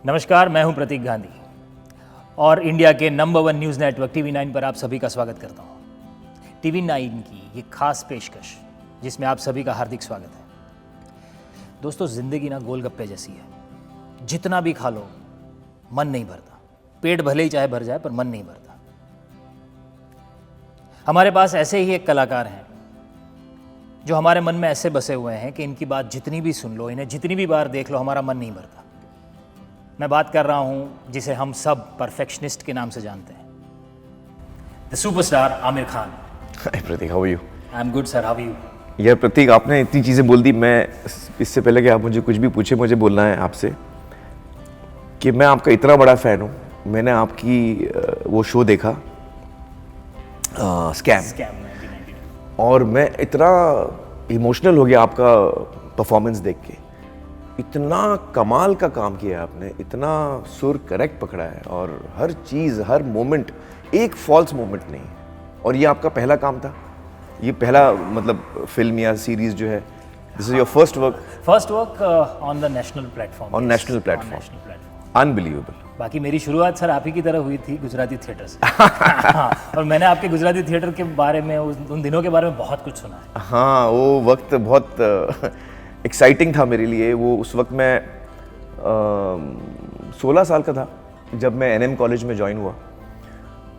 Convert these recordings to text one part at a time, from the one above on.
नमस्कार, मैं हूं प्रतीक गांधी और इंडिया के नंबर 1 न्यूज़ नेटवर्क TV9 पर आप सभी का स्वागत करता हूं। TV9 की ये खास पेशकश जिसमें आप सभी का हार्दिक स्वागत है। दोस्तों, ज़िंदगी ना गोलगप्पे जैसी है, जितना भी खा लो मन नहीं भरता। पेट भले ही चाहे भर जाए पर मन नहीं भरता। हमारे पास ऐसे ही एक कलाकार हैं जो हमारे मन में ऐसे बसे हुए हैं कि इनकी बात जितनी भी सुन लो, इन्हें जितनी भी बार देख लो, हमारा मन नहीं भरता। मैं बात कर रहा हूं जिसे हम सब परफेक्शनिस्ट के नाम से जानते हैं, the superstar Aamir Khan. Hi Prateek, how are you? I am good sir, how are you? यार प्रतीक, आपने इतनी चीज़ें बोल दी। मैं इससे पहले कि आप मुझे कुछ भी पूछे, मुझे बोलना है आपसे कि मैं आपका इतना बड़ा फ़ैन हूँ। मैंने आपकी वो शो देखा स्कैम, और मैं इतना इमोशनल हो गया आपका परफॉर्मेंस देख के। इतना कमाल का काम किया है आपने, इतना सुर करेक्ट पकड़ा है और हर चीज़, हर मोमेंट, एक फॉल्स मोमेंट नहीं। और ये आपका पहला काम था, ये पहला मतलब फिल्म या सीरीज जो है, this is your first work on the national platform. On national platform, unbelievable. बाकी मेरी शुरुआत सर आप ही की तरह हुई थी गुजराती थिएटर से। और मैंने आपके गुजराती थिएटर के बारे में, उन दिनों के बारे में बहुत कुछ सुना है। हाँ, वो वक्त बहुत एक्साइटिंग था मेरे लिए। वो उस वक्त मैं 16 साल का था जब मैं NM कॉलेज में ज्वाइन हुआ।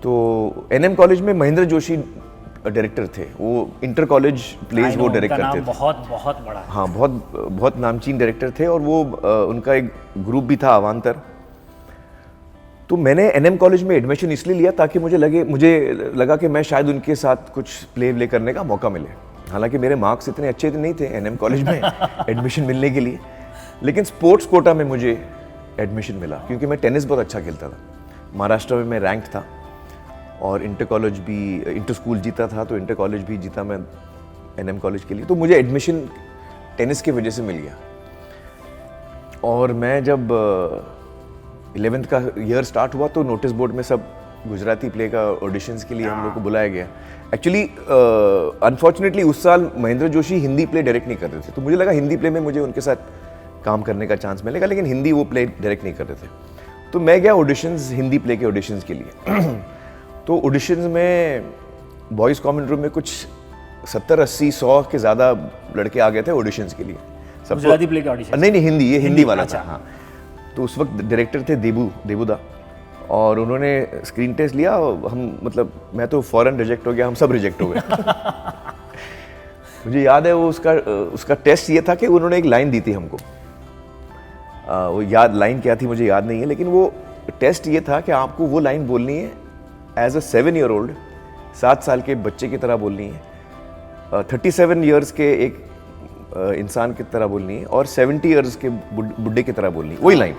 तो NM कॉलेज में महेंद्र जोशी डायरेक्टर थे। वो इंटर कॉलेज प्लेज वो डायरेक्ट करते थे। बहुत बहुत बड़ा। हाँ, बहुत नामचीन डायरेक्टर थे। और वो उनका एक ग्रुप भी था, अवान्तर। तो मैंने NM कॉलेज में एडमिशन इसलिए लिया ताकि मुझे लगा कि मैं शायद उनके साथ कुछ प्ले करने का मौका मिले। हालांकि मेरे मार्क्स इतने अच्छे नहीं थे NM कॉलेज में एडमिशन मिलने के लिए, लेकिन स्पोर्ट्स कोटा में मुझे एडमिशन मिला क्योंकि मैं टेनिस बहुत अच्छा खेलता था। महाराष्ट्र में मैं रैंक था और इंटर स्कूल जीता था, तो इंटर कॉलेज भी जीता मैं NM कॉलेज के लिए। तो मुझे एडमिशन टेनिस की वजह से मिल गया। और मैं जब 11th का ईयर स्टार्ट हुआ तो नोटिस बोर्ड में सब गुजराती प्ले का ऑडिशंस के लिए हम लोग को बुलाया गया। एक्चुअली अनफॉर्चुनेटली उस साल महेंद्र जोशी हिंदी प्ले डायरेक्ट नहीं कर रहे थे, तो मुझे लगा हिंदी प्ले में मुझे उनके साथ काम करने का चांस मिलेगा, लेकिन हिंदी वो प्ले डायरेक्ट नहीं कर रहे थे। तो मैं गया ऑडिशंस, हिंदी प्ले के ऑडिशंस के लिए। तो ऑडिशंस में बॉयज़ कॉमन रूम में कुछ 70-80-100 के ज़्यादा लड़के आ गए थे ऑडिशंस के लिए। सब गुजराती प्ले के ऑडिशन? नहीं, हिंदी, ये हिंदी वाला अच्छा। था। हाँ, तो उस वक्त डायरेक्टर थे देबूदा, और उन्होंने स्क्रीन टेस्ट लिया। मैं तो फौरन रिजेक्ट हो गया, हम सब रिजेक्ट हो गए। मुझे याद है वो उसका टेस्ट ये था कि उन्होंने एक लाइन दी थी हमको। वो लाइन क्या थी मुझे याद नहीं है, लेकिन वो टेस्ट ये था कि आपको वो लाइन बोलनी है एज अ 7-year-old, 7 साल के बच्चे की तरह बोलनी है, 37 ईयर्स के एक इंसान की तरह बोलनी है, और 70 ईयर्स के बुढ़े की तरह बोलनी है, वही लाइन।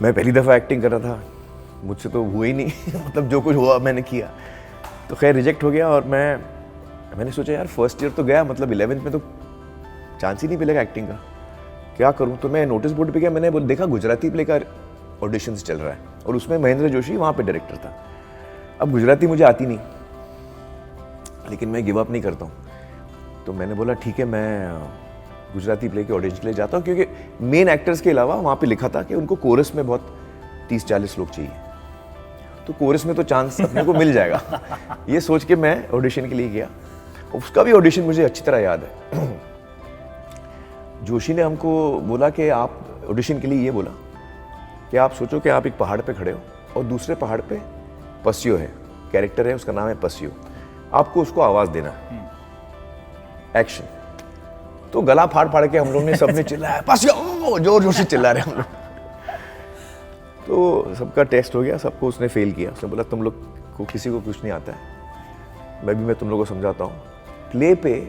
मैं पहली दफ़ा एक्टिंग कर रहा था, मुझसे तो हुआ ही नहीं। मतलब जो कुछ हुआ मैंने किया, तो खैर रिजेक्ट हो गया। और मैंने सोचा यार फर्स्ट ईयर तो गया, मतलब 11th में तो चांस ही नहीं मिलेगा एक्टिंग का, क्या करूं। तो मैं नोटिस बोर्ड पे गया, मैंने देखा गुजराती प्ले का ऑडिशंस चल रहा है और उसमें महेंद्र जोशी वहाँ पे डायरेक्टर था। अब गुजराती मुझे आती नहीं, लेकिन मैं गिव अप नहीं करता हूँ। तो मैंने बोला ठीक है, मैं गुजराती प्ले के ऑडिशन के लिए जाता हूँ, क्योंकि मेन एक्टर्स के अलावा वहाँ पे लिखा था कि उनको कोरस में बहुत 30-40 लोग चाहिए, तो कोरस में तो चांस अपने को मिल जाएगा। ये सोच के मैं ऑडिशन के लिए गया। उसका भी ऑडिशन मुझे अच्छी तरह याद है। जोशी ने हमको बोला कि आप ऑडिशन के लिए ये बोला कि आप सोचो कि आप एक पहाड़ पे खड़े हो और दूसरे पहाड़ पे पसियो है, कैरेक्टर है, उसका नाम है पसियो। आपको उसको आवाज़ देना है, एक्शन। तो गला फाड़ के हम लोग ने, सबने चिल्लाया पसियो, जोर से चिल्ला रहे हम लोग। तो सबका टेस्ट हो गया, सबको उसने फेल किया। उसने बोला तुम लोग को किसी को कुछ नहीं आता है, मैं तुम लोगों को समझाता हूँ। प्ले पे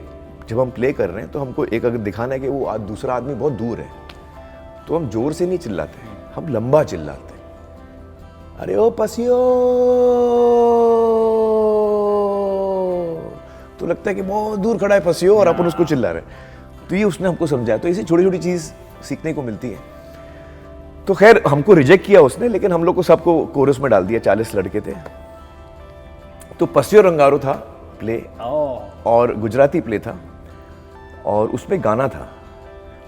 जब हम प्ले कर रहे हैं तो हमको एक अगर दिखाना है कि वो दूसरा आदमी बहुत दूर है, तो हम जोर से नहीं चिल्लाते, हम लंबा चिल्लाते, अरे ओ पसियो। तो लगता है कि बहुत दूर खड़ा है पसियो और अपन उसको चिल्ला रहे हैं। तो ये उसने हमको समझाया। तो इसी छोटी छोटी चीज़ सीखने को मिलती है। तो खैर हमको रिजेक्ट किया उसने, लेकिन हम लोग को सबको कोरस में डाल दिया, 40 लड़के थे। तो पसियो रंगारो था प्ले, और गुजराती प्ले था, और उसमें गाना था।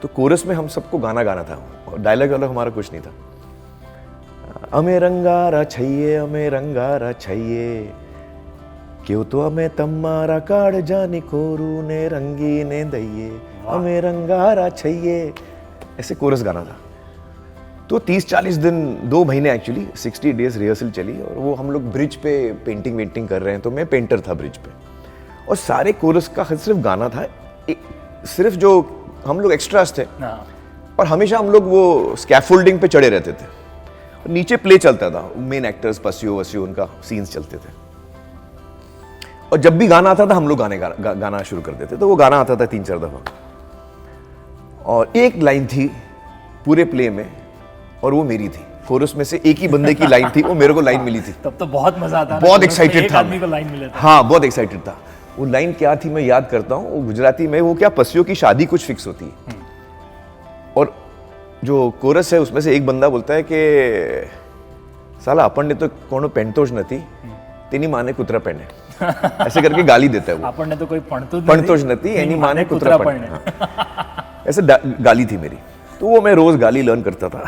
तो कोरस में हम सबको गाना गाना था और डायलॉग वाला हमारा कुछ नहीं था। अमे रंगारा छैये, अमे रंगारा छैये, क्यों तो अमे तम्मारा काड़ जानी कोरू ने रंगी ने दइये, अमे रंगारा छैये, ऐसे कोरस गाना था। तो 30-40 दिन, 2 महीने एक्चुअली 60 डेज रिहर्सल चली और वो हम लोग ब्रिज पे पेंटिंग वेंटिंग कर रहे हैं, तो मैं पेंटर था ब्रिज पे और सारे कोरस का सिर्फ गाना था, सिर्फ जो हम लोग एक्स्ट्रास थे और हमेशा हम लोग वो स्कैफोल्डिंग पे चढ़े रहते थे और नीचे प्ले चलता था, मेन एक्टर्स पसियो वसियो उनका सीन्स चलते थे और जब भी गाना आता था हम लोग गाना शुरू कर देते, तो वो गाना आता था 3-4 दफा और एक लाइन थी पूरे प्ले में और वो मेरी थी। कोरस में से एक ही बंदे की लाइन थी, वो मेरे को लाइन मिली थी। तब तो बहुत मजा आता, बहुत एक्साइटेड था, आदमी को लाइन मिला था। हाँ बहुत एक्साइटेड था। वो लाइन क्या थी मैं याद करता हूँ, वो गुजराती में, वो क्या पसियों की शादी कुछ फिक्स होती है और जो कोरस है उसमें से एक बंदा बोलता है कि साला अपन ने तो कोनो पेंटोज नती, तेनी माने कुतरा पहने, ऐसे करके गाली देता है वो। अपन ने तो कोई पणतोज नती, एनी माने कुतरा पहने, ऐसे गाली थी मेरी। तो वो मैं रोज गाली लर्न करता था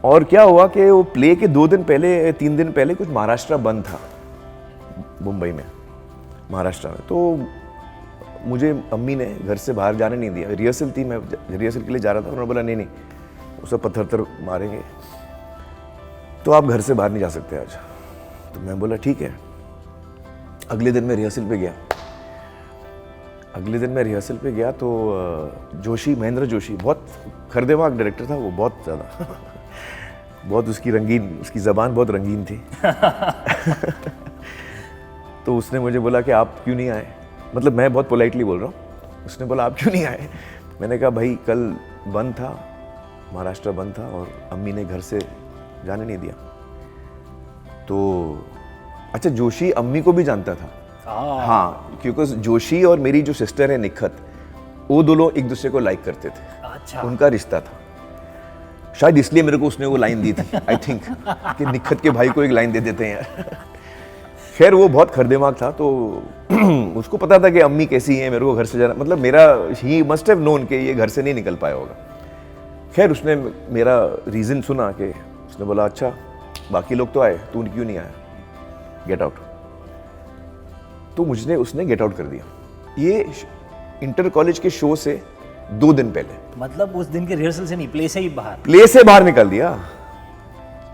और क्या हुआ कि वो प्ले के 2 दिन पहले, 3 दिन पहले कुछ महाराष्ट्र बंद था मुंबई में, महाराष्ट्र में। तो मुझे अम्मी ने घर से बाहर जाने नहीं दिया। रिहर्सल थी, मैं रिहर्सल के लिए जा रहा था, उन्होंने बोला नहीं नहीं वो सब पत्थर मारेंगे तो आप घर से बाहर नहीं जा सकते आज। तो मैं बोला ठीक है। अगले दिन मैं रिहर्सल पे गया तो जोशी, महेंद्र जोशी, बहुत खरदेवाक डायरेक्टर था वो, बहुत ज़्यादा बहुत उसकी ज़बान बहुत रंगीन थी तो उसने मुझे बोला कि आप क्यों नहीं आए, मतलब मैं बहुत पोलाइटली बोल रहा हूँ। उसने बोला आप क्यों नहीं आए। मैंने कहा भाई कल बंद था, महाराष्ट्र बंद था और अम्मी ने घर से जाने नहीं दिया। तो अच्छा, जोशी अम्मी को भी जानता था। हाँ, क्योंकि जोशी और मेरी जो सिस्टर है निखत, वो दोनों एक दूसरे को लाइक करते थे। अच्छा। उनका रिश्ता था, शायद इसलिए मेरे को उसने वो लाइन दी थी आई थिंक कि निखत के भाई को एक लाइन दे देते हैं यार। खैर वो बहुत खरदेमाग था, तो उसको पता था कि अम्मी कैसी है, मेरे को घर से जाना, मतलब मेरा, ही मस्ट हैव नोन कि ये घर से नहीं निकल पाया होगा। खैर उसने मेरा रीज़न सुना कि उसने बोला अच्छा बाकी लोग तो आए, तू क्यों नहीं आया, गेट आउट। तो मुझे उसने गेट आउट कर दिया, ये इंटर कॉलेज के शो से 2 दिन पहले। मतलब उस दिन के रिहर्सल से नहीं, प्ले से ही बाहर? प्ले से बाहर निकाल दिया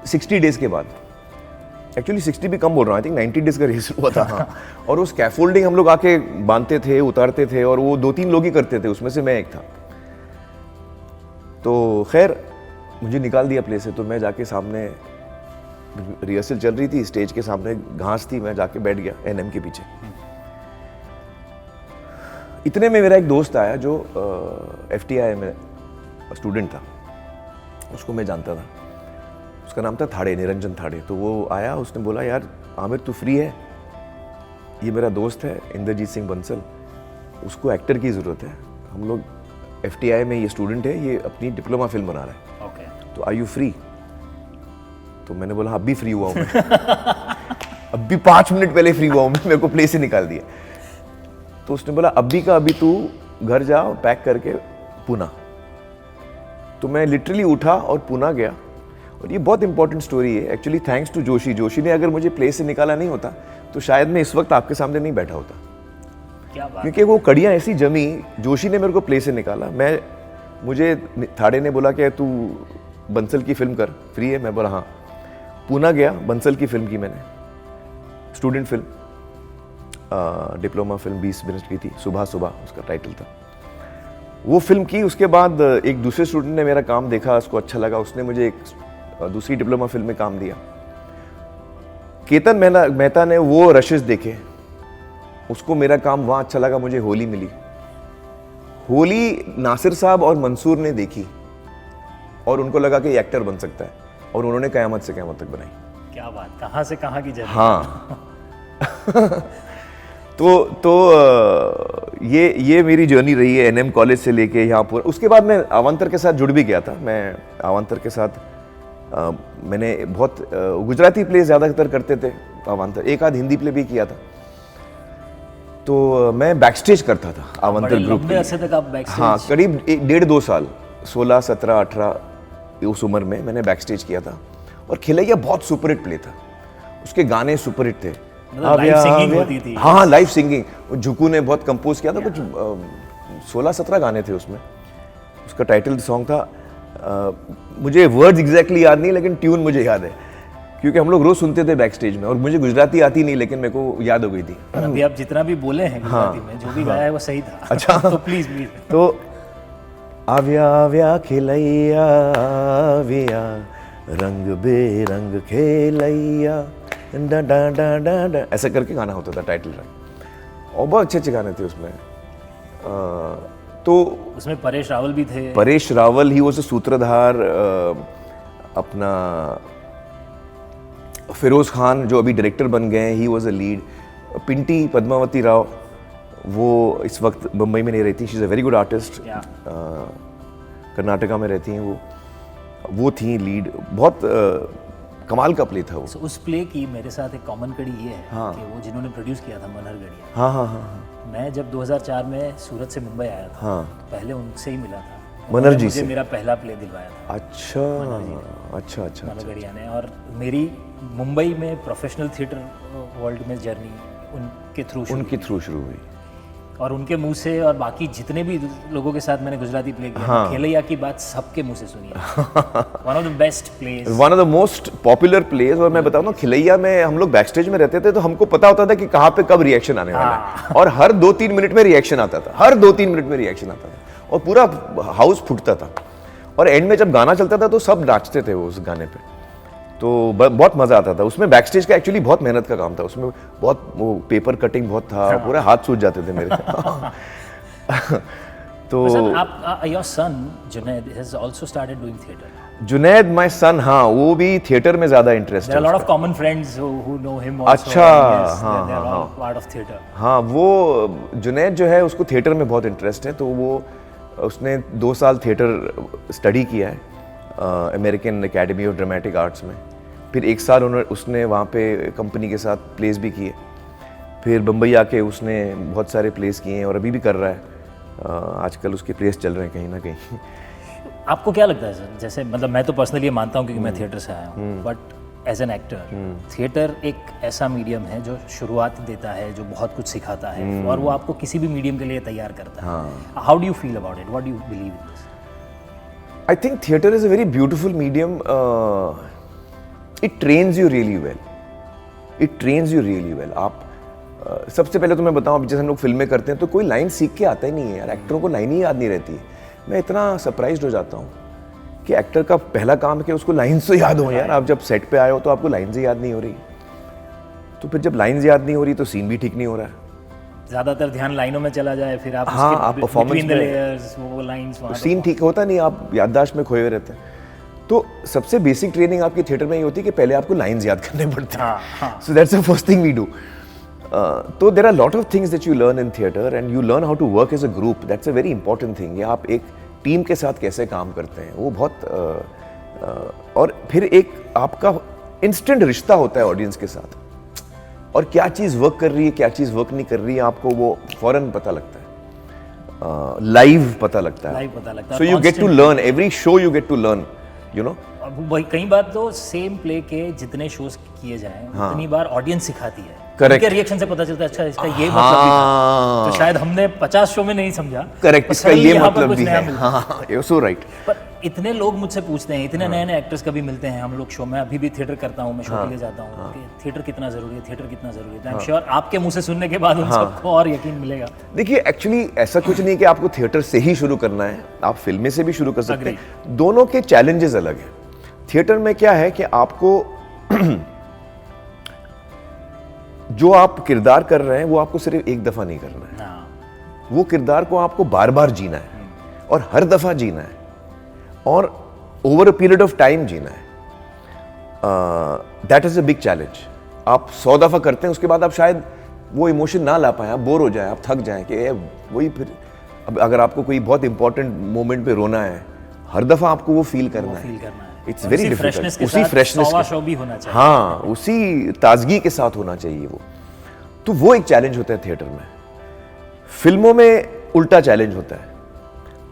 60 डेज के बाद। एक्चुअली 60 भी कम बोल रहा हूँ, आई थिंक 90 डेज का रिहर्सल हुआ था। हाँ। और वो स्कैफोल्डिंग हम लोग आके बांधते थे, उतारते थे और वो 2-3 लोग ही करते थे, उसमें से मैं एक था। तो खैर मुझे निकाल दिया प्ले से। तो मैं जाके सामने, रिहर्सल चल रही थी, स्टेज के सामने घास थी, मैं जाके बैठ गया एनएम के पीछे। इतने में मेरा एक दोस्त आया जो FTI में स्टूडेंट था, उसको मैं जानता था, उसका नाम था थाड़े, निरंजन थाड़े। तो वो आया, उसने बोला यार आमिर तू फ्री है, ये मेरा दोस्त है इंद्रजीत सिंह बंसल, उसको एक्टर की ज़रूरत है, हम लोग FTI में, ये स्टूडेंट है, ये अपनी डिप्लोमा फिल्म बना रहा है, तो आर यू फ्री? तो मैंने बोला अब भी फ्री हुआ हूँ मैं अब भी 5 मिनट पहले फ्री हुआ हूँ मैं, मेरे को प्ले से निकाल दिया। तो उसने बोला अभी का अभी तू घर जा, पैक करके पुणे। तो मैं लिटरली उठा और पुणे गया। और ये बहुत इंपॉर्टेंट स्टोरी है actually, thanks to Joshi. Joshi ने अगर मुझे प्ले से निकाला नहीं होता तो शायद मैं इस वक्त आपके सामने नहीं बैठा होता। क्या बात? क्योंकि वो कड़ियाँ ऐसी जमी, जोशी ने मेरे को प्ले से निकाला। मुझे थाड़े ने बोला कि तू बंसल की फिल्म कर, फ्री है? मैं बोला हाँ। पुणे गया, बंसल की फिल्म की मैंने, student film, diploma film 20 minute की थी, सुबह सुबह उसका टाइटल था। वो फिल्म की, उसके बाद एक दूसरे स्टूडेंट ने मेरा काम देखा, उसको अच्छा लगा, उसने मुझे एक दूसरी डिप्लोमा फिल्म में काम दिया। केतन मेहता ने वो रशेस देखे, उसको मेरा काम वहाँ अच्छा लगा, मुझे होली मिली। होली नासिर साहब और मंसूर ने देखी और उनको लगा कि ये एक्टर बन सकता है, और उन्होंने कयामत से कयामत तक बनाई। क्या बात, कहाँ से कहाँ की जर्नी। हाँ तो ये मेरी जर्नी रही है एनएम कॉलेज से लेके यहाँ पर। उसके बाद मैं अवांतर के साथ जुड़ भी गया था। मैं अवांतर के साथ मैंने बहुत गुजराती प्ले ज़्यादातर करते थे अवांतर, एक आध हिंदी प्ले भी किया था। तो मैं बैक स्टेज करता था बड़े अवंतर ग्रुप लंबे के लिए। अरसे तक आप बैक हाँ, करीब 1.5-2 साल, 16, 17, 18 उस उम्र में मैंने बैक स्टेज किया था। और खिलैया बहुत सुपरहिट प्ले था, उसके गाने सुपरहिट थे। मतलब लाइव सिंगिंग होती थी। हाँ, लाइव सिंगिंग। झुकू ने बहुत कंपोज किया था, कुछ 16-17 गाने थे उसमें। उसका टाइटल सॉन्ग था, मुझे वर्ड्स एग्जैक्टली याद नहीं, लेकिन ट्यून मुझे याद है, क्योंकि हम लोग रोज सुनते थे बैक स्टेज में। और मुझे गुजराती आती नहीं, लेकिन मेरे को याद हो गई थी। पर अभी आप जितना भी बोले हैं गुजराती में, जो भी गाया है वो सही था। अच्छा। तो प्लीज तो आव्या आव्या खिलैया आव्या, रंग बेरंग खेलैया, डा डा डा डा डा, ऐसा करके गाना होता था टाइटल ट्रैक। और बहुत अच्छे अच्छे गाने थे उसमें। तो उसमें परेश रावल भी थे। परेश रावल ही वो सूत्रधार, अपना फिरोज खान जो अभी डायरेक्टर बन गए हैं, he was a lead. Pinti Padmavati Rao, वो इस वक्त मुंबई में नहीं रहती, she is a very good artist, Karnataka में रहती हैं वो थी लीड। बहुत कमाल का प्ले था वो। उस प्ले की मेरे साथ एक कॉमन कड़ी ये है कि वो जिन्होंने प्रोड्यूस किया था मनहर गढ़िया। हाँ हाँ हाँ। मैं जब 2004 में सूरत से मुंबई आया था, हाँ। तो पहले उनसे ही मिला था। मनहर जी मुझे से? मेरा पहला प्ले दिलवाया था अच्छा अच्छा अच्छा। मनहर गढ़िया ने। और मेरी मुंबई में प्रोफेशनल थिएटर वर्ल्ड में जर्नी उनके थ्रू शुरू हुई। और उनके मुंह से और बाकी जितने भी लोगों के साथ मैंने गुजराती प्ले किया, खिलैया की बात सबके मुंह से सुनी है। One of the best place, one of the most popular place. और मैं बताऊँ ना, खिलैया में हम लोग बैक स्टेज में रहते थे, तो हमको पता होता था कि कहाँ पे कब रिएक्शन आने वाला है। और हर 2-3 मिनट में रिएक्शन आता था, हर 2-3 मिनट में रिएक्शन आता था, और पूरा हाउस फूटता था। और एंड में जब गाना चलता था तो सब नाचते थे वो उस गाने पे। तो बहुत मजा आता था उसमें। बैक स्टेज का एक्चुअली बहुत मेहनत का काम था उसमें, बहुत वो पेपर कटिंग बहुत था, पूरे हाथ सूज जाते थे मेरे। तो आप your son Junaid has also started doing theatre. Junaid my son, हाँ, वो भी थिएटर में ज्यादा इंटरेस्ट है। There are lot of common friends who know him also. अच्छा, हाँ they are all part of theatre. हाँ, वो जुनैद जो है उसको थिएटर में बहुत इंटरेस्ट है। तो वो उसने 2 साल थिएटर स्टडी किया है American academy of dramatic arts में। फिर 1 साल उसने वहाँ पे कंपनी के साथ प्लेस भी किए। फिर बम्बई आके उसने बहुत सारे प्लेस किए हैं और अभी भी कर रहा है। आजकल उसके प्लेस चल रहे हैं कहीं ना कहीं। आपको क्या लगता है सर, जैसे मतलब मैं तो पर्सनली ये मानता हूँ क्योंकि मैं थिएटर से आया हूँ, but as an actor theatre एक ऐसा मीडियम है जो शुरुआत देता है, जो बहुत कुछ सिखाता है, और वो आपको किसी भी मीडियम के लिए तैयार करता है। How do you feel about it? What do you believe in this? I think theatre is a very beautiful medium. It trains you really well. It trains you really well. आप सबसे पहले तो मैं बताऊं, जैसे हम लोग फिल्में करते हैं तो कोई लाइन सीख के आता ही नहीं है यार, एक्टरों को लाइन ही याद नहीं रहती। मैं इतना सरप्राइज्ड हो जाता हूँ कि एक्टर का पहला काम है कि उसको लाइन्स तो याद हो यार। आप जब सेट पे आए हो तो आपको लाइन्स ही याद नहीं हो रही, तो फिर जब लाइन्स याद नहीं हो रही तो सीन भी ठीक नहीं हो रहा है। ज्यादातर ध्यान लाइनों में चला जाए, फिर आप हाँ, आप परफॉर्मेंस में लेयर्स वो लाइंस वहाँ सीन ठीक होता नहीं, आप याददाश्त में खोए हुए रहते हैं। तो सबसे बेसिक ट्रेनिंग आपकी थिएटर में ये होती है कि पहले आपको लाइंस याद करने पड़ते हैं। So that's the first thing we do. तो there are lot of things that you learn in theatre and you learn how to work as a group. That's a very important thing. ये आप एक team के साथ कैसे काम करते हैं वो बहुत और फिर एक आपका इंस्टेंट रिश्ता होता है ऑडियंस के साथ, और क्या चीज़ वर्क कर रही है, क्या चीज़ वर्क नहीं कर रही है, आपको वो फौरन पता लगता है, लाइव पता लगता है। लाइव पता लगता है। So you get to learn, every show you get to learn, you know. कई बार तो सेम प्ले के जितने शोज किए जाएं, उतनी बार ऑडियंस सिखाती है। Correct. उनके रिएक्शन से पता चलता है अच्छा इसका ये मतलब भी था, तो शायद हमने 50 शो में नहीं समझा। करेक्ट, इसका ये मतलब भी है। हाँ, हाँ, यू सो राइट। पर इतने लोग मुझसे पूछते हैं, इतने नए नए एक्टर्स कभी मिलते हैं हम लोग शो में। अभी भी थिएटर करता हूँ मैं, शो के लिए जाता हूँ कि थिएटर कितना जरूरी है, थिएटर कितना जरूरी है। आई एम श्योर आपके मुंह से सुनने के बाद उन सबको और यकीन मिलेगा। देखिए, एक्चुअली ऐसा कुछ नहीं कि आपको थिएटर से ही शुरू करना है, आप फिल्में से भी शुरू कर सकते हैं। दोनों के चैलेंजेस अलग हैं। थिएटर में क्या है कि आपको जो आप किरदार कर रहे हैं वो आपको सिर्फ एक दफा नहीं करना है, वो किरदार को आपको बार बार जीना है और हर दफा जीना है और over a period of time जीना है। That is a big challenge. आप 100 दफा करते हैं, उसके बाद आप शायद वो इमोशन ना ला पाए, आप बोर हो जाए, आप थक जाएं कि वही फिर। अब अगर आपको कोई बहुत इंपॉर्टेंट मोमेंट पे रोना है, हर दफा आपको वो फील करना है। It's very difficult. उसी फ्रेशनेस शो भी होना चाहिए। हाँ, उसी ताजगी के साथ होना चाहिए वो। तो वो एक चैलेंज होता है थिएटर में। फिल्मों में उल्टा चैलेंज होता है।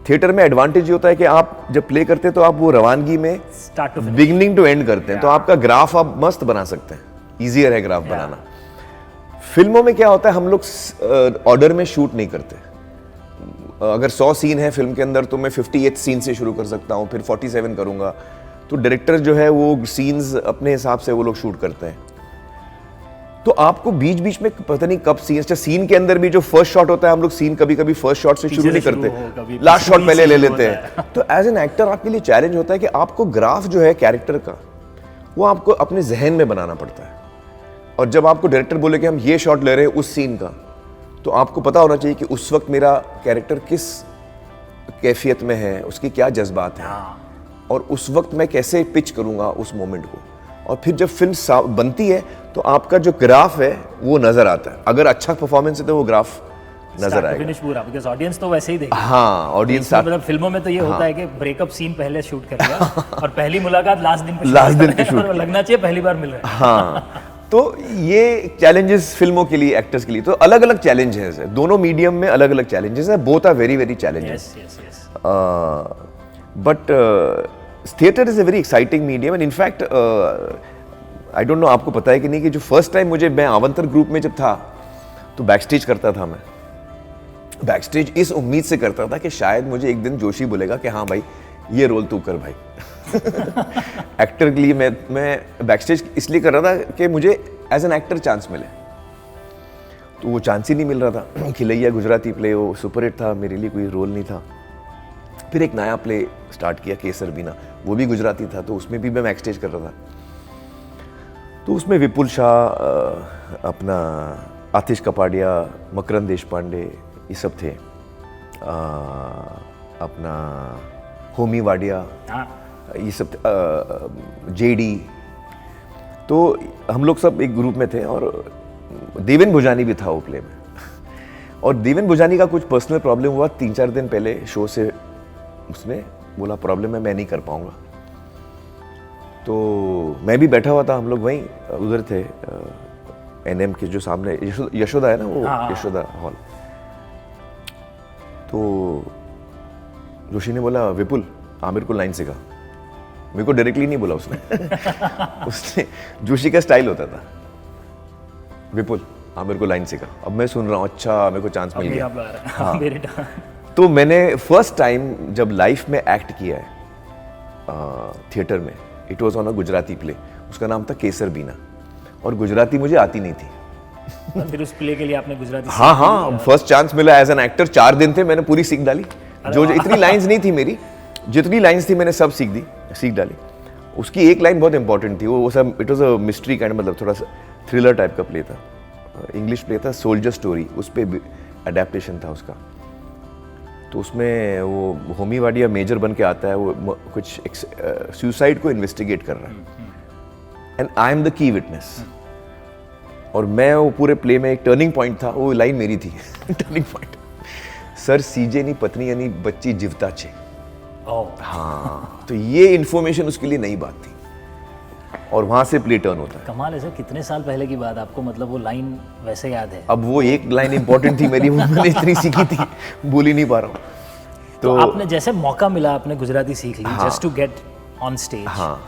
थिएटर में एडवांटेज ये होता है कि आप जब प्ले करते हैं तो आप वो रवानगी में start to beginning to end करते हैं, तो आपका ग्राफ आप मस्त बना सकते हैं, इजियर है ग्राफ बनाना। फिल्मों में क्या होता है, हम लोग ऑर्डर में शूट नहीं करते। अगर 100 सीन है फिल्म के अंदर तो मैं 58 सीन से शुरू कर सकता हूँ, फिर 47 करूँगा। तो डायरेक्टर जो है वो सीन्स अपने हिसाब से वो लोग शूट करते हैं। तो आपको बीच बीच में पता नहीं कब सीन के अंदर भी जो फर्स्ट शॉट होता है, हम लोग सीन कभी कभी फर्स्ट शॉट से शुरू नहीं करते, लास्ट शॉट पहले ले लेते हैं। तो एज एन एक्टर आपके लिए चैलेंज होता है कि आपको ग्राफ जो है कैरेक्टर का वो आपको अपने जहन में बनाना पड़ता है। और जब आपको डायरेक्टर बोले कि हम ये शॉट ले रहे हैं उस सीन का, तो आपको पता होना चाहिए कि उस वक्त मेरा कैरेक्टर किस कैफियत में है, उसके क्या जज्बात हैं, और उस वक्त मैं कैसे पिच करूंगा उस मोमेंट को। और फिर जब फिल्म बनती है तो आपका जो ग्राफ है वो नजर आता है। अगर अच्छा परफॉर्मेंस है तो वो ग्राफ नजर आएगा। फिनिश पूरा, बिकॉज़ ऑडियंस तो वैसे ही देखेगी। हाँ, ऑडियंस मतलब फिल्मों में तो ये होता है कि ब्रेकअप सीन पहले शूट कर लिया और पहली मुलाकात लास्ट दिन पे शूट और लगना चाहिए पहली बार मिल रहा है। हाँ, तो ये चैलेंजेस फिल्मों के लिए, एक्टर्स के लिए तो अलग अलग चैलेंजेस है। दोनों मीडियम में अलग अलग चैलेंजेस है, both are very very challenges. But theatre is a very exciting medium and in fact I don't know आपको पता है कि नहीं कि जो फर्स्ट टाइम मैं अवंतर ग्रुप में जब था तो बैकस्टेज करता था। मैं बैकस्टेज इस उम्मीद से करता था कि शायद मुझे एक दिन जोशी बोलेगा कि हाँ भाई ये रोल तू कर भाई। एक्टर के लिए मैं बैकस्टेज इसलिए कर रहा था कि मुझे एज एन एक्टर चांस मिले, तो वो चांस ही नहीं मिल रहा था। खिलैया गुजराती प्ले वो सुपरहिट था, मेरे लिए कोई रोल नहीं था। फिर एक नया प्ले स्टार्ट किया केसर बीना, वो भी गुजराती था, तो उसमें भी मैं बैकस्टेज कर रहा था। तो उसमें विपुल शाह, अपना आतिश कपाड़िया, मकरंद देशपांडे, ये सब थे। अपना होमी वाडिया, ये सब जेडी। तो हम लोग सब एक ग्रुप में थे और देवेन भुजानी भी था वो प्ले में। और देवेन भुजानी का कुछ पर्सनल प्रॉब्लम हुआ 3-4 दिन पहले शो से, उसने बोला प्रॉब्लम है मैं नहीं कर पाऊंगा। तो मैं भी बैठा हुआ था, हम लोग वहीं उधर थे एनएम के जो सामने यशोदा है ना, वो यशोदा हॉल। तो जोशी ने बोला विपुल आमिर को लाइन सिखा। मेरे को डायरेक्टली नहीं बोला उसने। उसने जोशी का स्टाइल होता था, विपुल आमिर को लाइन सिखा। अब मैं सुन रहा हूँ अच्छा मेरे को चांस मिल गया। हाँ। तो मैंने फर्स्ट टाइम जब लाइफ में एक्ट किया है थिएटर में, it was on a Gujarati play, उसका नाम था केसर बीना, और गुजराती मुझे आती नहीं थी। फिर उस प्ले के लिए आपने गुजराती हाँ, फर्स्ट चांस मिला एज एन एक्टर। 4 दिन थे, मैंने पूरी सीख डाली। जो इतनी लाइंस नहीं थी मेरी, जितनी लाइंस थी मैंने सब सीख डाली। उसकी एक लाइन बहुत इंपॉर्टेंट थी, वो सब it was a mystery kind, मतलब थोड़ा सा थ्रिलर टाइप का प्ले था, इंग्लिश प्ले था, सोल्जर स्टोरी, उस पर एडेप्टेशन था उसका। तो उसमें वो होमी वाडिया मेजर बन के आता है, वो कुछ सुसाइड को इन्वेस्टिगेट कर रहा है and I am the key witness. और मैं वो पूरे प्ले में एक टर्निंग पॉइंट था, वो लाइन मेरी थी। टर्निंग पॉइंट, सर सीजे नी पत्नी यानी बच्ची जीवता छे। हाँ, तो ये इन्फॉर्मेशन उसके लिए नई बात थी और वहां से प्ले टर्न होता है। कमाल है सर, कितने साल पहले की बात, आपको मतलब वो लाइन वैसे याद है? अब वो एक लाइन इंपॉर्टेंट थी मेरी, वो मैंने इतनी सीखी थी, भूल ही नहीं पा रहा हूँ। तो आपने जैसे मौका मिला, आपने गुजराती सीख ली just to get on stage,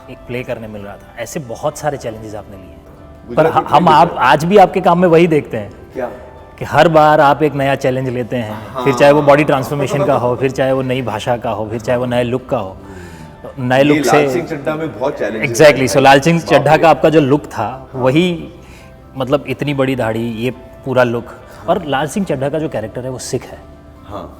एक प्ले करने मिल रहा था, ऐसे बहुत सारे चैलेंजेस आपने लिए। पर हम आप आज भी आपके काम में वही देखते हैं क्या कि हर बार आप एक नया चैलेंज लेते हैं। फिर चाहे वो बॉडी ट्रांसफॉर्मेशन का हो, फिर चाहे वो नई भाषा का हो, फिर चाहे वो नए लुक का हो, नए लुक से। लाल सिंह चड्ढा में बहुत चैलेंज। एग्जैक्टली, सो लाल सिंह चड्ढा का आपका जो लुक था वही, मतलब इतनी बड़ी दाढ़ी, ये पूरा लुक। और लाल सिंह चड्ढा का जो कैरेक्टर है वो सिख है। हाँ,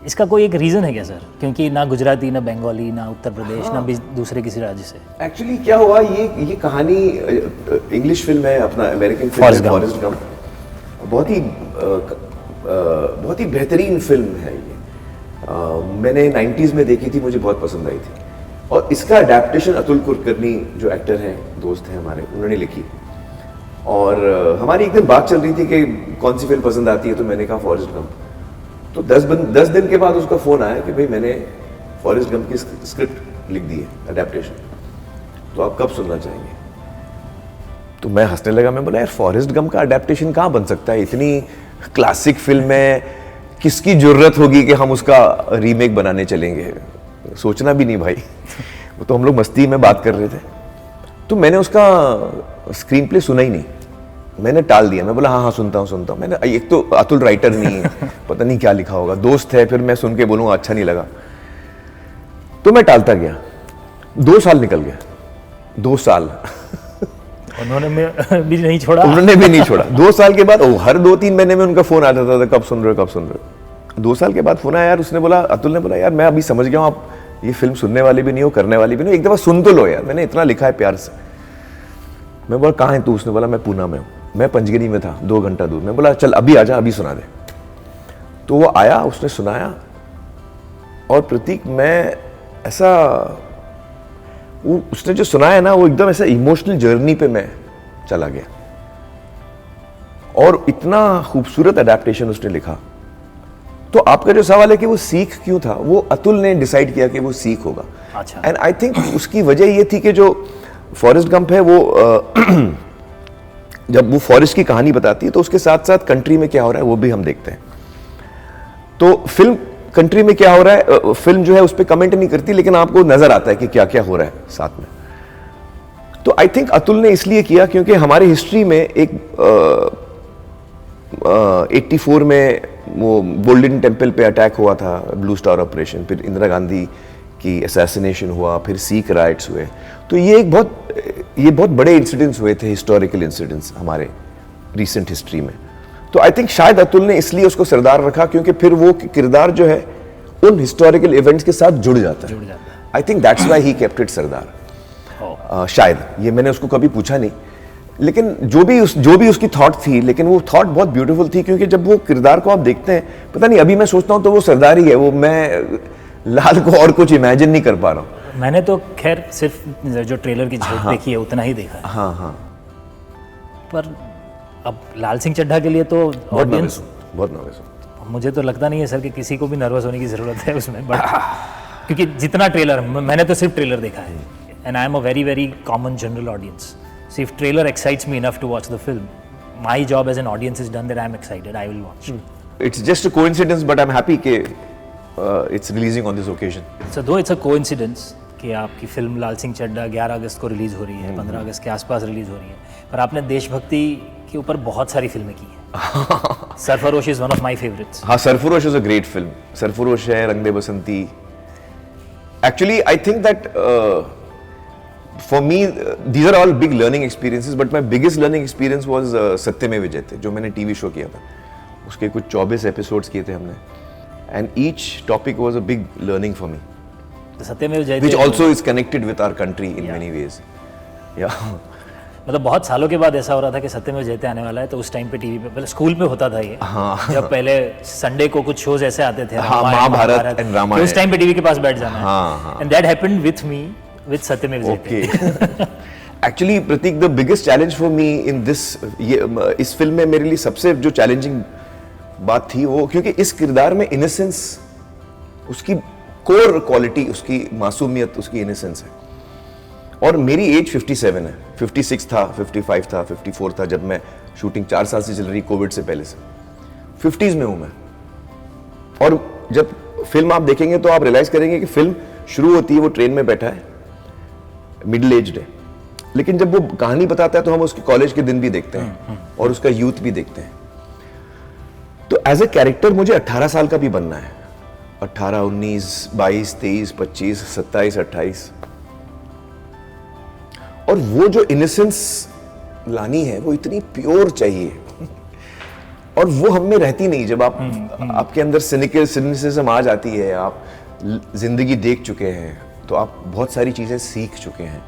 इसका कोई एक रीज़न है क्या सर? क्योंकि ना गुजराती, ना बंगाली, ना उत्तर प्रदेश, ना भी दूसरे किसी राज्य से। एक्चुअली क्या हुआ, ये कहानी इंग्लिश फिल्म है, अपना अमेरिकन फिल्म है फॉरेस्ट गंप। बहुत ही बेहतरीन फिल्म है ये। मैंने 90s में देखी थी, मुझे बहुत पसंद आई थी। और इसका अडेप्टेशन अतुल कुलकर्णी जो एक्टर हैं, दोस्त हैं हमारे, उन्होंने लिखी। और हमारी एक दिन बात चल रही थी कि कौन सी फिल्म पसंद आती है, तो मैंने कहा फॉरेस्ट गंप। तो 10 दिन के बाद उसका फ़ोन आया कि भाई मैंने फॉरेस्ट गंप की स्क्रिप्ट लिख दी है, अडेप्टेशन, तो आप कब सुनना चाहेंगे? तो मैं हंसने लगा, मैं बोला यार फॉरेस्ट गंप का अडेप्टेशन कहाँ बन सकता है, इतनी क्लासिक फिल्म है, किसकी जरूरत होगी कि हम उसका रीमेक बनाने चलेंगे, सोचना भी नहीं भाई। वो तो हम लोग मस्ती में बात कर रहे थे। तो मैंने उसका स्क्रीन प्ले सुना ही नहीं, मैंने टाल दिया। मैं बोला हाँ हाँ सुनता हूँ। मैंने, एक तो अतुल राइटर नहीं है, पता नहीं क्या लिखा होगा, दोस्त है, फिर मैं सुन के बोलूँगा अच्छा नहीं लगा, तो मैं टालता गया। 2 साल निकल गया, 2 साल उन्होंने भी नहीं छोड़ा। उन्होंने भी नहीं छोड़ा। 2 साल के बाद हर 2-3 महीने में उनका फोन आता था, कब सुन रहे हो। 2 साल के बाद फोन आया यार, उसने बोला, अतुल ने बोला यार मैं अभी समझ गया हूँ आप ये फिल्म सुनने वाली भी नहीं हो, करने वाली भी नहीं हो, एक दफा सुन तो लो यार, मैंने इतना लिखा है प्यार से। मैं बोला कहाँ है तू? उसने बोला मैं पूना में हूँ। मैं पंचगिरी में था, 2 घंटा दूर। मैं बोला चल अभी आजा, अभी सुना दे। तो वो आया, उसने सुनाया, और प्रतीक मैं ऐसा, वो उसने जो सुनाया ना, वो एकदम ऐसा इमोशनल जर्नी पे मैं चला गया, और इतना खूबसूरत अडेप्टेशन उसने लिखा। तो आपका जो सवाल है कि वो सीख क्यों था, वो अतुल ने डिसाइड किया कि वो सीख होगा। अच्छा। एंड आई थिंक उसकी वजह ये थी कि जो फॉरेस्ट गंप है वो जब वो फॉरेस्ट की कहानी बताती है तो उसके साथ साथ कंट्री में क्या हो रहा है वो भी हम देखते हैं। तो फिल्म कंट्री में क्या हो रहा है, फिल्म जो है उस पर कमेंट नहीं करती, लेकिन आपको नजर आता है कि क्या क्या हो रहा है साथ में। तो आई थिंक अतुल ने इसलिए किया क्योंकि हमारी हिस्ट्री में एक 84 में वो गोल्डन टेम्पल पे अटैक हुआ था, ब्लू स्टार ऑपरेशन, फिर इंदिरा गांधी की असैसिनेशन हुआ, फिर सिख राइट्स हुए। तो ये बहुत बड़े इंसिडेंट्स हुए थे, हिस्टोरिकल इंसिडेंट्स हमारे रीसेंट हिस्ट्री में। तो आई थिंक शायद अतुल ने इसलिए उसको सरदार रखा क्योंकि फिर वो किरदार जो है उन हिस्टोरिकल इवेंट्स के साथ जुड़ जाता है। I think that's why he kept it Sardar. शायद, ये मैंने उसको कभी पूछा नहीं, लेकिन जो भी उसकी थॉट थी, लेकिन वो थॉट बहुत ब्यूटीफुल थी, क्योंकि जब वो किरदार को आप देखते हैं, पता नहीं अभी मैं सोचता हूँ तो वो सरदार ही है, वो मैं लाल को और कुछ इमेजिन नहीं कर पा रहा हूँ। मैंने तो खैर सिर्फ जो ट्रेलर की झलक देखी है उतना ही देखा है। हाँ हाँ, पर अब लाल सिंह चड्ढा के लिए तो ऑडियंस, बहुत नर्वस हूँ। मुझे तो लगता नहीं है सर कि किसी को भी नर्वस होने की जरूरत है उसमें, बट क्योंकि जितना ट्रेलर, मैंने तो सिर्फ ट्रेलर देखा है, and I am a very very common general audience, so if trailer excites me enough to watch the film, my job as an audience is done, that I am excited, I will watch. It's just a coincidence, but I'm happy कि it's releasing on this occasion. So though it's a coincidence कि आपकी film लाल सिंह चड्ढा 11 अगस्त को release हो रही है, 15 अगस्त के आसपास release हो रही है, पर आपने देशभक्ति के ऊपर बहुत सारी फिल्में की हैं। Sarfarosh is one of my favourites. हाँ, Sarfarosh is a great film. Sarfarosh है, Rang De Basanti. Actually I think that for me these are all big learning experiences, but my biggest learning experience was सत्यमेव जयते, जो मैंने टीवी शो किया था। उसके कुछ 24 एपिसोड्स किए थे हमने, and each topic was a big learning for me, सत्यमेव जयते, which also is connected with our country in many ways. Yeah. मतलब बहुत सालों के बाद ऐसा हो रहा था कि सत्यमेव जयते आने वाला है, तो उस टाइम पे टीवी पे, पहले स्कूल पे होता था ये। हाँ। जब पहले संडे को कुछ शोज ऐसे आते थे, हाँ, महाभारत एंड रामायण, उस टाइम पे टीवी के पास बैठ जाना है। हाँ, and that happened with me with सत्यमेव Jayate. Okay. Actually, Prateek, the biggest challenge for me in this, इस फिल्म में मेरे लिए सबसे जो चैलेंजिंग बात थी वो, क्योंकि इस किरदार में इनोसेंस, उसकी कोर क्वालिटी, उसकी मासूमियत, उसकी इनोसेंस है। और मेरी एज 57 है, 56 था, 55 था, 54 था जब मैं शूटिंग 4 साल से चल रही कोविड से पहले से, 50s में हूं मैं। और जब फिल्म आप देखेंगे तो आप रियलाइज करेंगे कि फिल्म शुरू होती है, वो ट्रेन में बैठा है, मिडिल एज्ड है, लेकिन जब वो कहानी बताता है तो हम उसके कॉलेज के दिन भी देखते हैं और उसका यूथ भी देखते हैं। तो एज ए कैरेक्टर मुझे 18 साल का भी बनना है, 18, 19, 22, 23, 25, 27, 28, और वो जो इनोसेंस लानी है वो इतनी प्योर चाहिए, और वो हम में रहती नहीं। जब आप आपके अंदर सिनिसिज्म आ जाती है, आप जिंदगी देख चुके हैं, तो आप बहुत सारी चीजें सीख चुके हैं,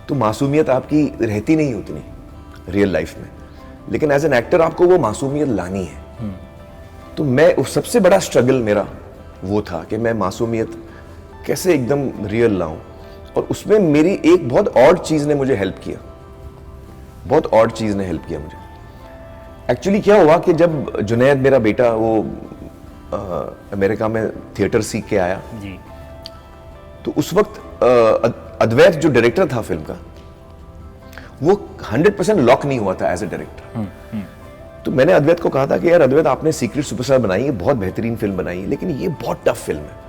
तो मासूमियत आपकी रहती नहीं उतनी रियल लाइफ में। लेकिन एज एन एक्टर आपको वो मासूमियत लानी है। तो मैं, सबसे बड़ा स्ट्रगल मेरा वो था कि मैं मासूमियत कैसे एकदम रियल लाऊं, और उसमें मेरी एक बहुत ऑड चीज ने मुझे हेल्प किया, बहुत ऑड चीज ने हेल्प किया मुझे। एक्चुअली क्या हुआ कि जब जुनैद मेरा बेटा वो अमेरिका में थिएटर सीख के आया जी, तो उस वक्त अद्वैत जो डायरेक्टर था फिल्म का, वो 100% लॉक नहीं हुआ था एज ए डायरेक्टर। तो मैंने अद्वैत को कहा था कि यार अद्वैत, आपने सीक्रेट सुपरस्टार बनाई है, बहुत बेहतरीन फिल्म बनाई है, लेकिन ये बहुत टफ फिल्म है,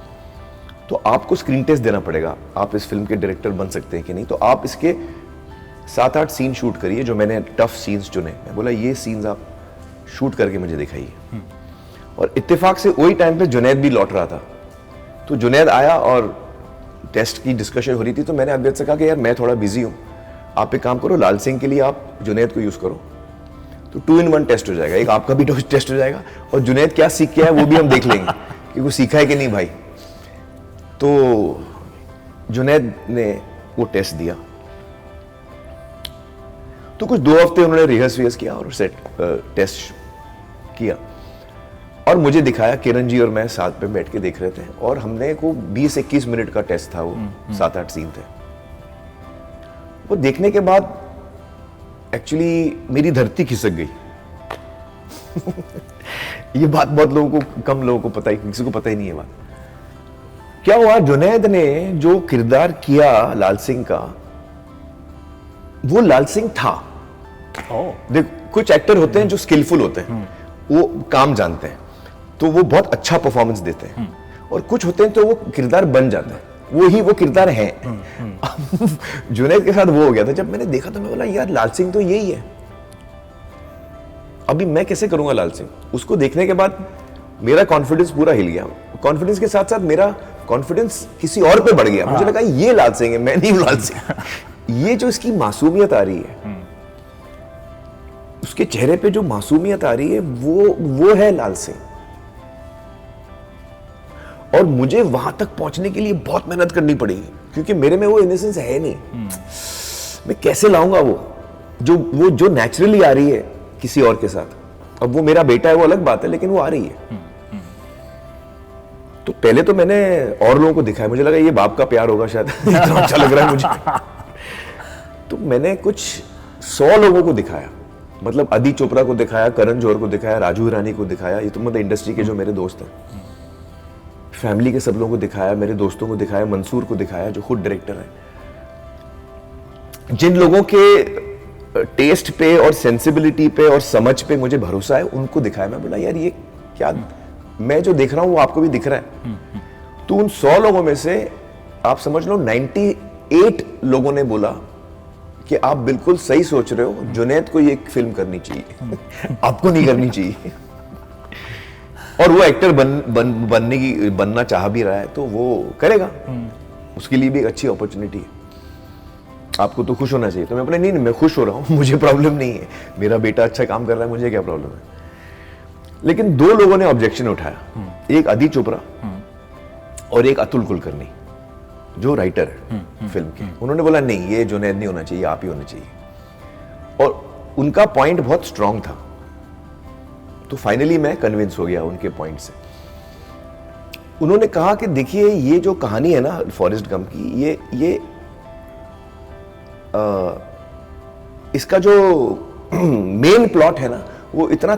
तो आपको स्क्रीन टेस्ट देना पड़ेगा, आप इस फिल्म के डायरेक्टर बन सकते हैं कि नहीं। तो आप इसके 7-8 सीन शूट करिए, जो मैंने टफ सीन्स चुने। मैं बोला ये सीन्स आप शूट करके मुझे दिखाइए। और इत्तेफाक से वही टाइम पे जुनैद भी लौट रहा था, तो जुनैद आया और टेस्ट की डिस्कशन हो रही थी। तो मैंने अद्वैत से कहा कि यार मैं थोड़ा बिजी हूँ, आप एक काम करो, लाल सिंह के लिए आप जुनैद को यूज करो, तो 2 in 1 टेस्ट हो जाएगा, एक आपका भी टेस्ट हो जाएगा और जुनैद क्या सीख के आया वो भी हम देख लेंगे कि वो सीखा है कि नहीं भाई। तो जुनैद ने वो टेस्ट दिया, तो कुछ 2 हफ्ते उन्होंने रिहर्स किया और सेट टेस्ट किया और मुझे दिखाया। किरण जी और मैं साथ में बैठ के देख रहे थे और हमने को 20-21 मिनट का टेस्ट था, वो 7-8 सीन थे। वो देखने के बाद एक्चुअली मेरी धरती खिसक गई ये बात बहुत लोगों को, कम लोगों को पता है, किसी को पता ही नहीं है बात। क्या हुआ, जुनैद ने जो किरदार किया लाल सिंह का, वो लाल सिंह था। देख, कुछ एक्टर होते हैं जो स्किलफुल होते हैं, वो काम जानते हैं, तो वो बहुत अच्छा परफॉर्मेंस देते हैं, और कुछ होते हैं तो वो किरदार बन जाता है, वो किरदार है। जुनैद के साथ वो हो गया था। जब मैंने देखा तो मैं बोला यार लाल सिंह तो यही है, अभी मैं कैसे करूंगा लाल सिंह। उसको देखने के बाद मेरा कॉन्फिडेंस पूरा हिल गया। कॉन्फिडेंस के साथ साथ मेरा कॉन्फिडेंस किसी और पे बढ़ गया। मुझे लगा ये लाल सिंह है, मैं नहीं हूं लाल सिंह। ये जो इसकी मासूमियत आ रही है, उसके चेहरे पे जो मासूमियत आ रही है, वो है लाल सिंह। और मुझे वहां तक पहुंचने के लिए बहुत मेहनत करनी पड़ेगी, क्योंकि मेरे में वो इनोसेंस है नहीं। मैं कैसे लाऊंगा वो जो नेचुरली आ रही है किसी और के साथ। अब वो मेरा बेटा है, वो अलग बात है, लेकिन वो आ रही है। तो पहले तो मैंने और लोगों को दिखाया, मुझे लगा ये बाप का प्यार होगा शायद इतना अच्छा लग रहा है मुझे। तो मैंने कुछ 100 लोगों को दिखाया, मतलब अदी चोपड़ा को दिखाया, करण जौहर को दिखाया, राजू हिरानी को दिखाया, ये तो मतलब इंडस्ट्री के जो मेरे दोस्त हैं, फैमिली के सब लोगों को दिखाया, मेरे दोस्तों को दिखाया, मंसूर को दिखाया जो खुद डायरेक्टर है। जिन लोगों के टेस्ट पे और सेंसिबिलिटी पे और समझ पे मुझे भरोसा है, उनको दिखाया। मैं बोला यार ये क्या मैं जो देख रहा हूं वो आपको भी दिख रहा है। तो उन 100 लोगों में से आप समझ लो 98 लोगों ने बोला कि आप बिल्कुल सही सोच रहे हो, जुनैद को ये फिल्म करनी चाहिए आपको नहीं करनी चाहिए। और वो एक्टर बनना चाह भी रहा है, तो वो करेगा, उसके लिए भी एक अच्छी अपॉर्चुनिटी है। आपको तो खुश होना चाहिए। तो मैं बोला नहीं, मैं खुश हो रहा हूं, मुझे प्रॉब्लम नहीं है, मेरा बेटा अच्छा काम कर रहा है, मुझे क्या प्रॉब्लम है। लेकिन 2 लोगों ने ऑब्जेक्शन उठाया, एक अदी चोपड़ा और एक अतुल कुलकर्णी जो राइटर है फिल्म के। उन्होंने बोला नहीं, ये जुनैद नहीं होना चाहिए, आप ही होने चाहिए। और उनका पॉइंट बहुत स्ट्रांग था। तो फाइनली मैं कन्विंस हो गया उनके पॉइंट से। उन्होंने कहा कि देखिए ये जो कहानी है ना फॉरेस्ट गंप की, ये इसका जो मेन प्लॉट है ना, वो इतना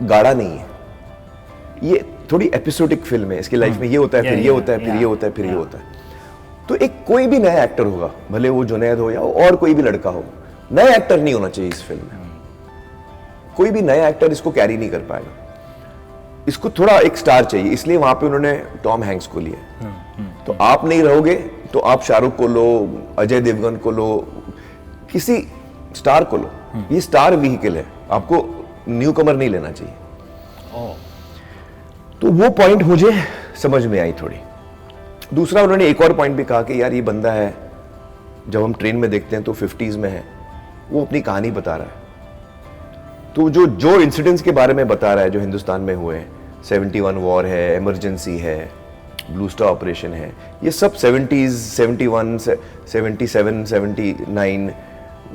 गाढ़ा नहीं है। ये थोड़ी एपिसोडिक फिल्म है, इसकी लाइफ में ये होता है, फिर ये होता है, फिर ये होता है, फिर ये होता है। तो एक कोई भी नया एक्टर होगा, भले वो जुनैद हो या और कोई भी लड़का हो, नया एक्टर नहीं होना चाहिए इस फिल्म में। कोई भी नया एक्टर इसको कैरी नहीं कर पाएगा, इसको थोड़ा एक स्टार चाहिए। इसलिए वहां पे उन्होंने टॉम हैंक्स को लिया। तो आप नहीं रहोगे तो आप शाहरुख को लो, अजय देवगन को लो, किसी स्टार को लो। ये स्टार व्हीकल है, आपको न्यू कमर नहीं लेना चाहिए। तो वो पॉइंट मुझे समझ में आई थोड़ी। दूसरा उन्होंने एक और पॉइंट भी कहा कि यार ये बंदा है, जब हम ट्रेन में देखते हैं तो 50s में है, वो अपनी कहानी बता रहा है। तो जो इंसिडेंट्स के बारे में बता रहा है जो हिंदुस्तान में हुए हैं, 71 वॉर है, इमरजेंसी है, ब्लू स्टार ऑपरेशन है, ये सब 70s, 71, 77, 79,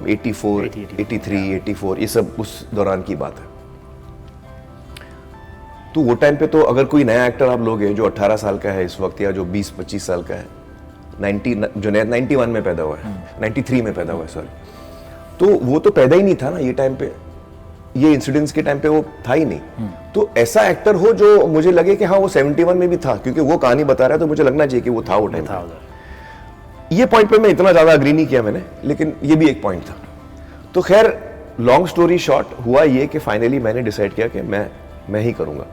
84, 83, 84, ये सब उस दौरान की बात है। तो वो टाइम पे तो अगर कोई नया एक्टर आप लोगे जो 18 साल का है इस वक्त, या जो 20-25 साल का है, जुनैद 91 में पैदा हुआ है, 93 में पैदा हुआ है, सॉरी, तो वो तो पैदा ही नहीं था ना ये टाइम पे, ये इंसिडेंट्स के टाइम पे वो था ही नहीं। तो ऐसा एक्टर हो जो मुझे लगे कि हाँ वो 71 में भी था, क्योंकि वो कहानी बता रहा है, तो मुझे लगना चाहिए कि वो था वो टाइम था। ये पॉइंट पे मैं इतना ज्यादा अग्री नहीं किया मैंने, लेकिन ये भी एक पॉइंट था। तो खैर लॉन्ग स्टोरी शॉर्ट हुआ ये कि फाइनली मैंने डिसाइड किया कि मैं ही करूँगा।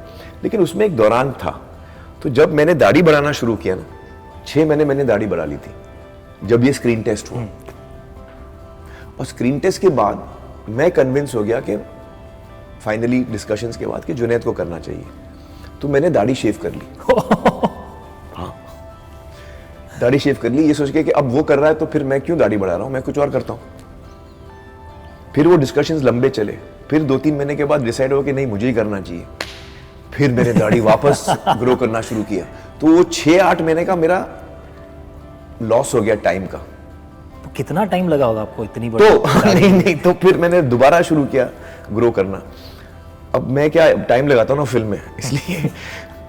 लेकिन उसमें एक दौरान था, तो जब मैंने दाढ़ी बढ़ाना शुरू किया ना, 6 महीने मैंने दाढ़ी बढ़ा ली थी जब ये स्क्रीन टेस्ट हुआ। और स्क्रीन टेस्ट के बाद मैं कन्विंस हो गया कि फाइनली डिस्कशंस के बाद कि जुनैद को करना चाहिए, तो मैंने दाढ़ी शेव कर ली। हाँ, दाढ़ी शेव कर ली ये सोच के कि अब वो कर रहा है तो फिर मैं क्यों दाढ़ी बढ़ा रहा हूँ, मैं कुछ और करता हूँ। फिर वो डिस्कशंस लंबे चले, फिर 2-3 महीने के बाद डिसाइड हुआ कि नहीं मुझे ही करना चाहिए। फिर मैंने दाढ़ी वापस ग्रो करना शुरू किया, तो वो 6-8 महीने का मेरा लॉस हो गया टाइम का। तो कितना टाइम लगा होगा आपको इतनी बड़ी? तो नहीं, तो फिर मैंने दोबारा शुरू किया ग्रो करना। अब मैं क्या टाइम लगाता हूँ ना फिल्म में, इसलिए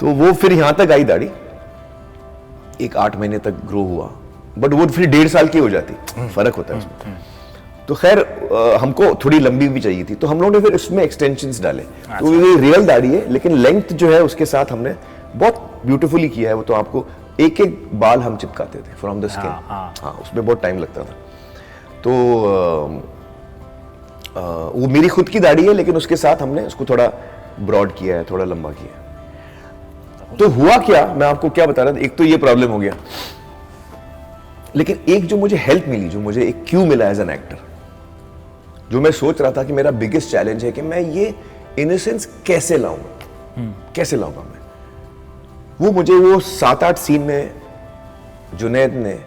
तो वो फिर यहां तक आई दाढ़ी, एक 8 महीने तक ग्रो हुआ, बट वो फिर 1.5 साल की हो जाती, फर्क होता है उसमें। तो खैर हमको थोड़ी लंबी भी चाहिए थी, तो हम लोगों ने फिर उसमें एक्सटेंशंस डाले। तो ये रियल दाढ़ी है, लेकिन लेंथ जो है उसके साथ हमने बहुत ब्यूटीफुली किया है। वो तो आपको एक एक बाल हम चिपकाते थे फ्रॉम द स्किन। हाँ, उसमें बहुत टाइम लगता था। तो वो मेरी खुद की दाढ़ी है, लेकिन उसके साथ हमने उसको थोड़ा ब्रॉड किया है, थोड़ा लंबा किया है। तो हुआ क्या, मैं आपको क्या बता रहा था, एक तो ये प्रॉब्लम हो गया, लेकिन एक जो मुझे हेल्प मिली, जो मुझे एक क्यू मिला एज एन एक्टर, जो मैं सोच रहा था कि मेरा बिगेस्ट चैलेंज है कि मैं ये इनोसेंस कैसे लाऊंगा, कैसे लाऊंगा मैं, वो मुझे वो 7-8 सीन में जुनैद ने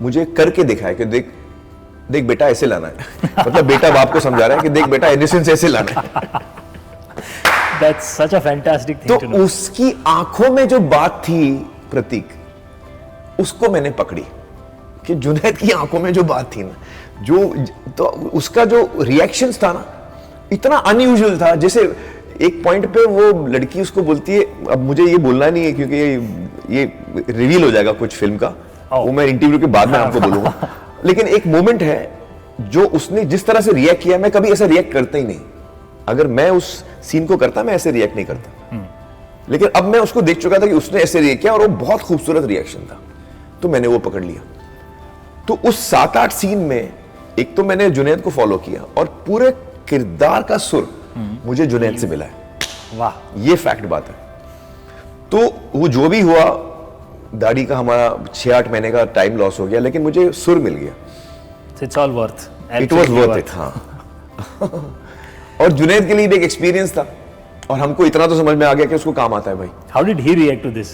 मुझे करके दिखाया कि देख देख बेटा ऐसे लाना है। मतलब बेटा बाप को समझा रहा है कि देख बेटा इनोसेंस ऐसे लाना है। That's such a fantastic thing to know. तो उसकी आंखों में जो बात थी प्रतीक, उसको मैंने पकड़ी कि जुनैद की आंखों में जो बात थी ना, जो तो उसका जो रिएक्शंस था ना, इतना अनयूजुअल था। जैसे एक पॉइंट पे वो लड़की उसको बोलती है, अब मुझे ये बोलना नहीं है क्योंकि ये रिवील हो जाएगा कुछ फिल्म का, वो मैं इंटरव्यू के बाद में आपको बोलूंगा। लेकिन एक मोमेंट है जो उसने जिस तरह से रिएक्ट किया, मैं कभी ऐसा रिएक्ट करता ही नहीं। अगर मैं उस सीन को करता, मैं ऐसे रिएक्ट नहीं करता। लेकिन अब मैं उसको देख चुका था कि उसने ऐसे रिएक्ट किया और वो बहुत खूबसूरत रिएक्शन था, तो मैंने वो पकड़ लिया। तो उस 7-8 सीन में एक तो मैंने जुनैद को फॉलो किया, और पूरे किरदार का सुर मुझे जुनैद से मिला है। वाह, ये फैक्ट बात है। तो वो जो भी हुआ, दाढ़ी का हमारा 6-8 महीने का टाइम लॉस हो गया, लेकिन मुझे सुर मिल गया। It's all worth, it was worth it. हाँ। और जुनैद के लिए भी एक एक्सपीरियंस था, और हमको इतना तो समझ में आ गया कि उसको काम आता है भाई। How did he react to this?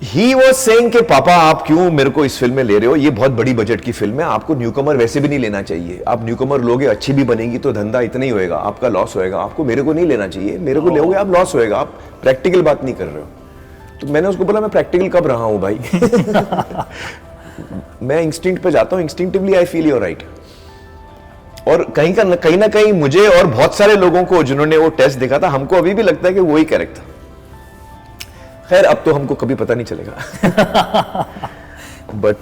He was saying कि पापा आप क्यों मेरे को इस फिल्म में ले रहे हो, ये बहुत बड़ी बजट की फिल्म है, आपको न्यूकमर वैसे भी नहीं लेना चाहिए। आप न्यूकमर लोगे, अच्छी भी बनेगी तो धंधा इतना ही होएगा, आपका लॉस होएगा, आपको मेरे को नहीं लेना चाहिए, मेरे को लोगे आप लॉस होएगा, आप प्रैक्टिकल बात नहीं कर रहे हो। तो मैंने उसको बोला मैं प्रैक्टिकल कब रहा हूं भाई। मैं इंस्टिंक्ट पे जाता हूं, instinctively I feel you're right. और कहीं ना कहीं मुझे और बहुत सारे लोगों को जिन्होंने वो टेस्ट देखा था, हमको अभी भी लगता है कि वही करेक्ट था। खैर अब तो हमको कभी पता नहीं चलेगा। But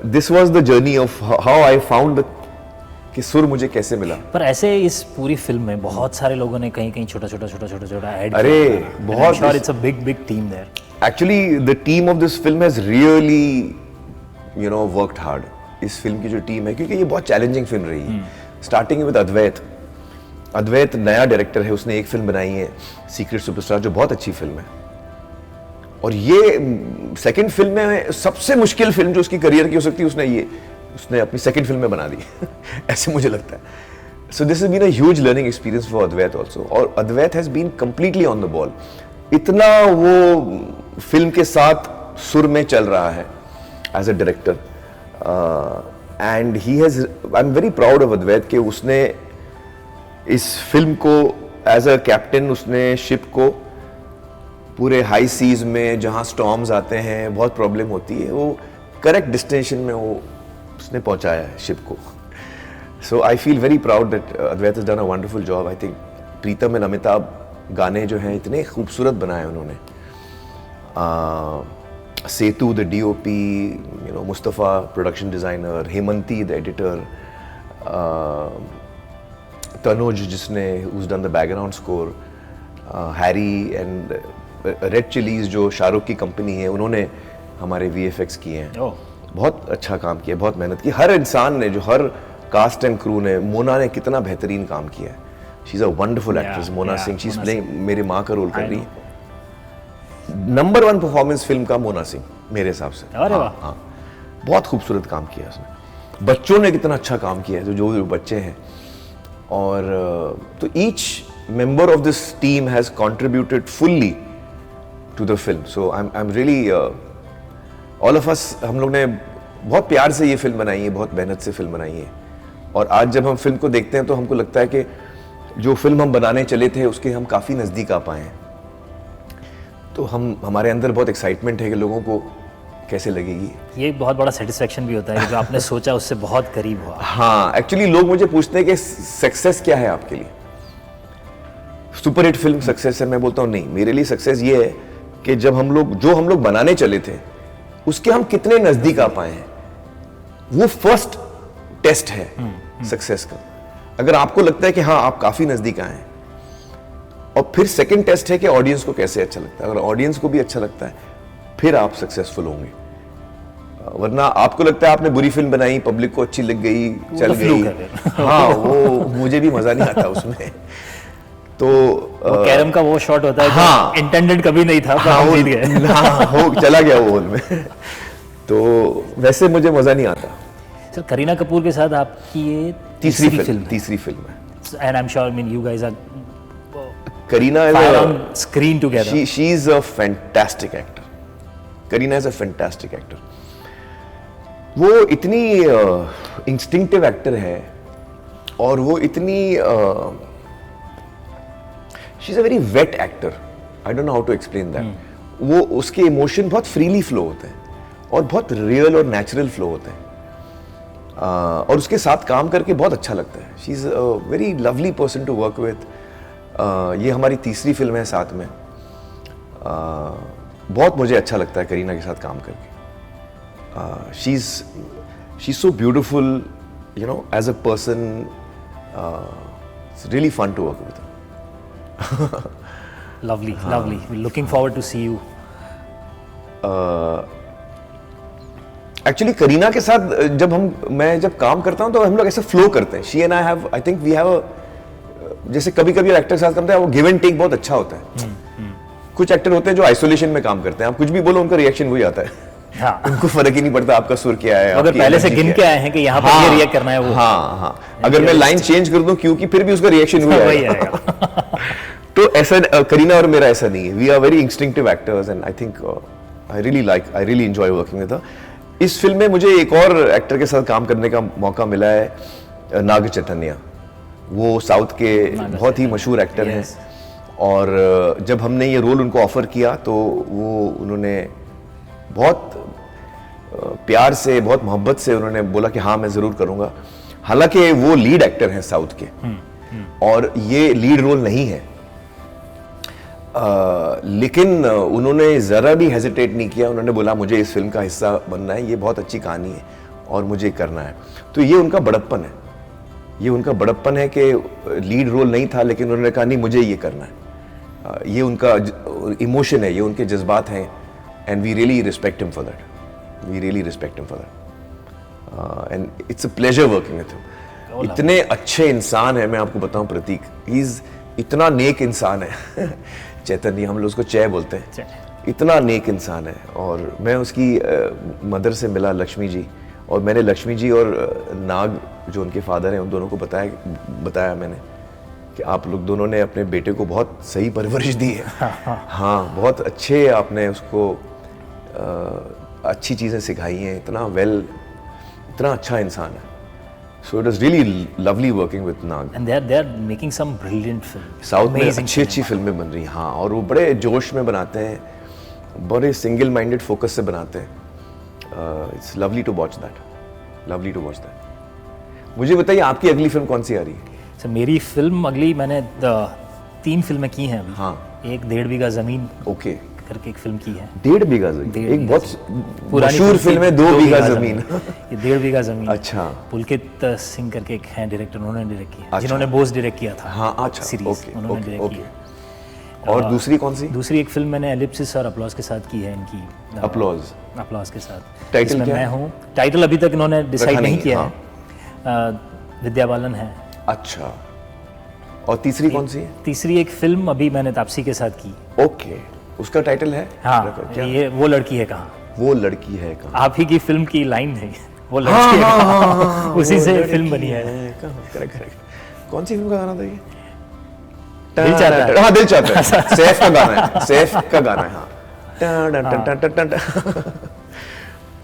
this was the journey of how I found कि सुर मुझे कैसे मिला। पर ऐसे इस पूरी फिल्म में बहुत सारे लोगों ने कहीं कहीं छोटा ऐड अरे बहुत, और it's a big team there. Actually the team of this film has really worked hard. इस फिल्म की जो टीम है, क्योंकि ये बहुत चैलेंजिंग फिल्म रही है। स्टार्टिंग विद अद्वैत नया डायरेक्टर है, उसने एक फिल्म बनाई है सीक्रेट सुपरस्टार, जो बहुत अच्छी फिल्म है। और ये सेकंड फिल्म में सबसे मुश्किल फिल्म जो उसकी करियर की हो सकती है, उसने अपनी सेकंड फिल्म में बना दी। ऐसे मुझे लगता है। So this has been a huge learning experience for Advait also. और Advait has been completely on the ball. इतना वो फिल्म के साथ सुर में चल रहा है as a director, and he has, I am very proud of Advait कि उसने इस फिल्म को एज अ कैप्टन, उसने शिप को पूरे हाई सीज में जहाँ स्टॉर्म्स आते हैं, बहुत प्रॉब्लम होती है, वो करेक्ट डेस्टिनेशन में उसने पहुँचाया है शिप को। So I feel very proud that Advait has done a wonderful job. I think Pritam and Amitabh गाने जो हैं इतने खूबसूरत बनाए उन्होंने। Setu the DOP, Mustafa production designer, Hemanti the editor, Tanuj जिसने who's done the background score, Harry and Red Chillies जो शाहरुख की कंपनी है, उन्होंने हमारे VFX किए हैं। बहुत अच्छा काम किया, बहुत मेहनत की। हर इंसान ने, जो हर कास्ट एंड क्रू ने, मोना ने कितना बेहतरीन काम किया है। She is a wonderful actress, Mona yeah, Singh. She is Mona playing, मेरे माँ का रोल कर रही है। नंबर 1 परफॉर्मेंस फिल्म का मोना सिंह मेरे हिसाब से। अरे वाह। हाँ, बहुत खूबसूरत काम किया उसने। बच्चों ने कितना अच्छा काम किया है, जो बच्चे हैं। और तो each member of this team has contributed fully to the film. So I am really, all of us, हम लोग ने बहुत प्यार से ये फिल्म बनाई है, बहुत मेहनत से फिल्म बनाई है। और आज जब हम फिल्म को देखते हैं तो हमको लगता है कि जो फिल्म हम बनाने चले थे उसके हम काफ़ी नज़दीक आ पाए हैं। तो हमारे अंदर बहुत एक्साइटमेंट है कि लोगों को कैसे लगेगी। ये एक बहुत बड़ा सेटिस्फेक्शन भी होता है कि जो आपने सोचा उससे बहुत करीब हुआ। हाँ, एक्चुअली लोग मुझे पूछते हैं कि सक्सेस क्या है आपके लिए, सुपर हिट फिल्म सक्सेस है। मैं बोलता हूँ नहीं, मेरे लिए सक्सेस ये है कि जब हम लोग बनाने चले थे उसके हम कितने नजदीक आ पाए हैं, वो फर्स्ट टेस्ट है सक्सेस का। अगर आपको लगता है कि हाँ आप काफी नजदीक आए हैं, और फिर सेकंड टेस्ट है कि ऑडियंस को कैसे अच्छा लगता है। अगर ऑडियंस को भी अच्छा लगता है फिर आप सक्सेसफुल होंगे। वरना आपको लगता है आपने बुरी फिल्म बनाई, पब्लिक को अच्छी लग गई, चल गई, हाँ, वो मुझे भी मजा नहीं आता उसमें। तो कैरम का वो शॉट होता है, हाँ, इंटेंडेड कभी नहीं था, पर हम जीत गए। हाँ, हो चला गया वो होल में। तो वैसे मुझे मजा नहीं आता। सर, करीना कपूर के साथ आपकी ये तीसरी फिल्म है। And I am sure, I mean you guys are Kareena on screen together. She is a fantastic actor. Kareena is a fantastic actor. वो इतनी इंस्टिंक्टिव एक्टर है और वो इतनी she is a very wet actor. I don't know how to explain that. वो उसके emotion बहुत freely flow होते हैं और बहुत रियल और नेचुरल फ्लो होते हैं, और उसके साथ काम करके बहुत अच्छा लगता है। She is a very lovely person to work with. ये हमारी तीसरी फिल्म है साथ में। बहुत मुझे अच्छा लगता है करीना के साथ काम करके। She is so beautiful, you know, as a person. It's really fun to work with. Lovely, lovely. We're looking forward to see you. Actually Kareena के साथ मैं जब काम करता हूं तो हम लोग ऐसे फ्लो करते हैं। She and I think we have जैसे कभी कभी एक्टर के साथ करते हैं वो गिव एंड टेक बहुत अच्छा होता है। कुछ एक्टर होते हैं जो आइसोलेशन में काम करते हैं, आप कुछ भी बोलो उनका रिएक्शन वही आता है। हाँ। उनको फर्क ही नहीं पड़ता आपका सुर क्या है, अगर पहले से गिन के आए हैं कि यहाँ पर ये रिएक्ट करना है वो। हाँ, अगर मैं लाइन चेंज कर दूं क्योंकि फिर भी उसका रिएक्शन वही आएगा। तो ऐसा करीना और मेरा ऐसा नहीं है। We are very instinctive actors and I think I really enjoy working with her. इस फिल्म में मुझे एक और एक्टर के साथ काम करने का मौका मिला है, नाग चैतन्य। वो साउथ के बहुत ही मशहूर एक्टर हैं, और जब हमने ये रोल उनको ऑफर किया तो उन्होंने बहुत प्यार से, बहुत मोहब्बत से उन्होंने बोला कि हाँ मैं ज़रूर करूँगा। हालांकि वो लीड एक्टर हैं साउथ के, और ये लीड रोल नहीं है, लेकिन उन्होंने ज़रा भी हेजिटेट नहीं किया। उन्होंने बोला मुझे इस फिल्म का हिस्सा बनना है, ये बहुत अच्छी कहानी है और मुझे करना है। तो ये उनका बड़प्पन है, ये उनका बड़प्पन है कि लीड रोल नहीं था लेकिन उन्होंने कहा नहीं मुझे ये करना है। ये उनका इमोशन है, ये उनके जज्बात हैं, and we really respect him for that. We really respect him for that, and it's a pleasure working with him. इतने अच्छे इंसान है, मैं आपको बताऊं प्रतीक, ही इज इतना नेक इंसान है। चैतन्य, हम लोग उसको चय बोलते हैं, इतना नेक इंसान है। और मैं उसकी मदर से मिला, लक्ष्मी जी, और मैंने लक्ष्मी जी और नाग जो उनके फादर हैं उन दोनों को बताया मैंने कि आप लोग दोनों ने अपने बेटे को बहुत सही परवरिश दी है। हाँ, बहुत अच्छे आपने उसको अच्छी चीज़ें सिखाई हैं, इतना अच्छा इंसान है। So it was really lovely working with Nag. And they are making some brilliant films. South में अच्छी फिल्में बन रही हैं, हाँ, और वो बड़े जोश में बनाते हैं, बड़े सिंगल माइंडेड फोकस से बनाते हैं। It's lovely to watch that. Lovely to watch that. मुझे बताइए आपकी अगली फिल्म कौन सी आ रही है? So, मेरी फिल्म अगली, मैंने 3 फिल्में की हैं अभी। हाँ। एक 1.5 बीघा जमीन ओके करके एक फिल्म की है। 1.5 बीघा जमीन, एक बहुत मशहूर फिल्म है 2 बीघा जमीन। ये 1.5 बीघा जमीन। अच्छा। पुलकित सिंह करके एक हैं डायरेक्टर, उन्होंने डायरेक्ट किया। अच्छा। जिन्होंने बोस डायरेक्ट किया था। हाँ, अच्छा, सीरीज उन्होंने डायरेक्ट किया। और दूसरी कौन सी? दूसरी एक फिल्म मैंने एलिप्सिस और अपलॉज के साथ की है इनकी। अपलॉज के साथ। टाइटल क्या मैं हूँ, टाइटल अभी तक इन्होंने डिसाइड नहीं किया है। विद्या बालन है। अच्छा, और तीसरी कौन सी है? तीसरी एक फिल्म अभी मैंने तापसी के साथ की। ओके, उसका टाइटल है? हाँ, क्या? ये वो लड़की है कहाँ। वो लड़की है कहाँ? आप ही की फिल्म की लाइन है वो लड़की है कहाँ। उसी से फिल्म बनी है। Correct correct. कौन सी फिल्म का गाना था ये? दिल चाहता है। हाँ, दिल चाहता है। सैफ का गाना है, सैफ का गाना है। हाँ टन टन टन टन टन टन।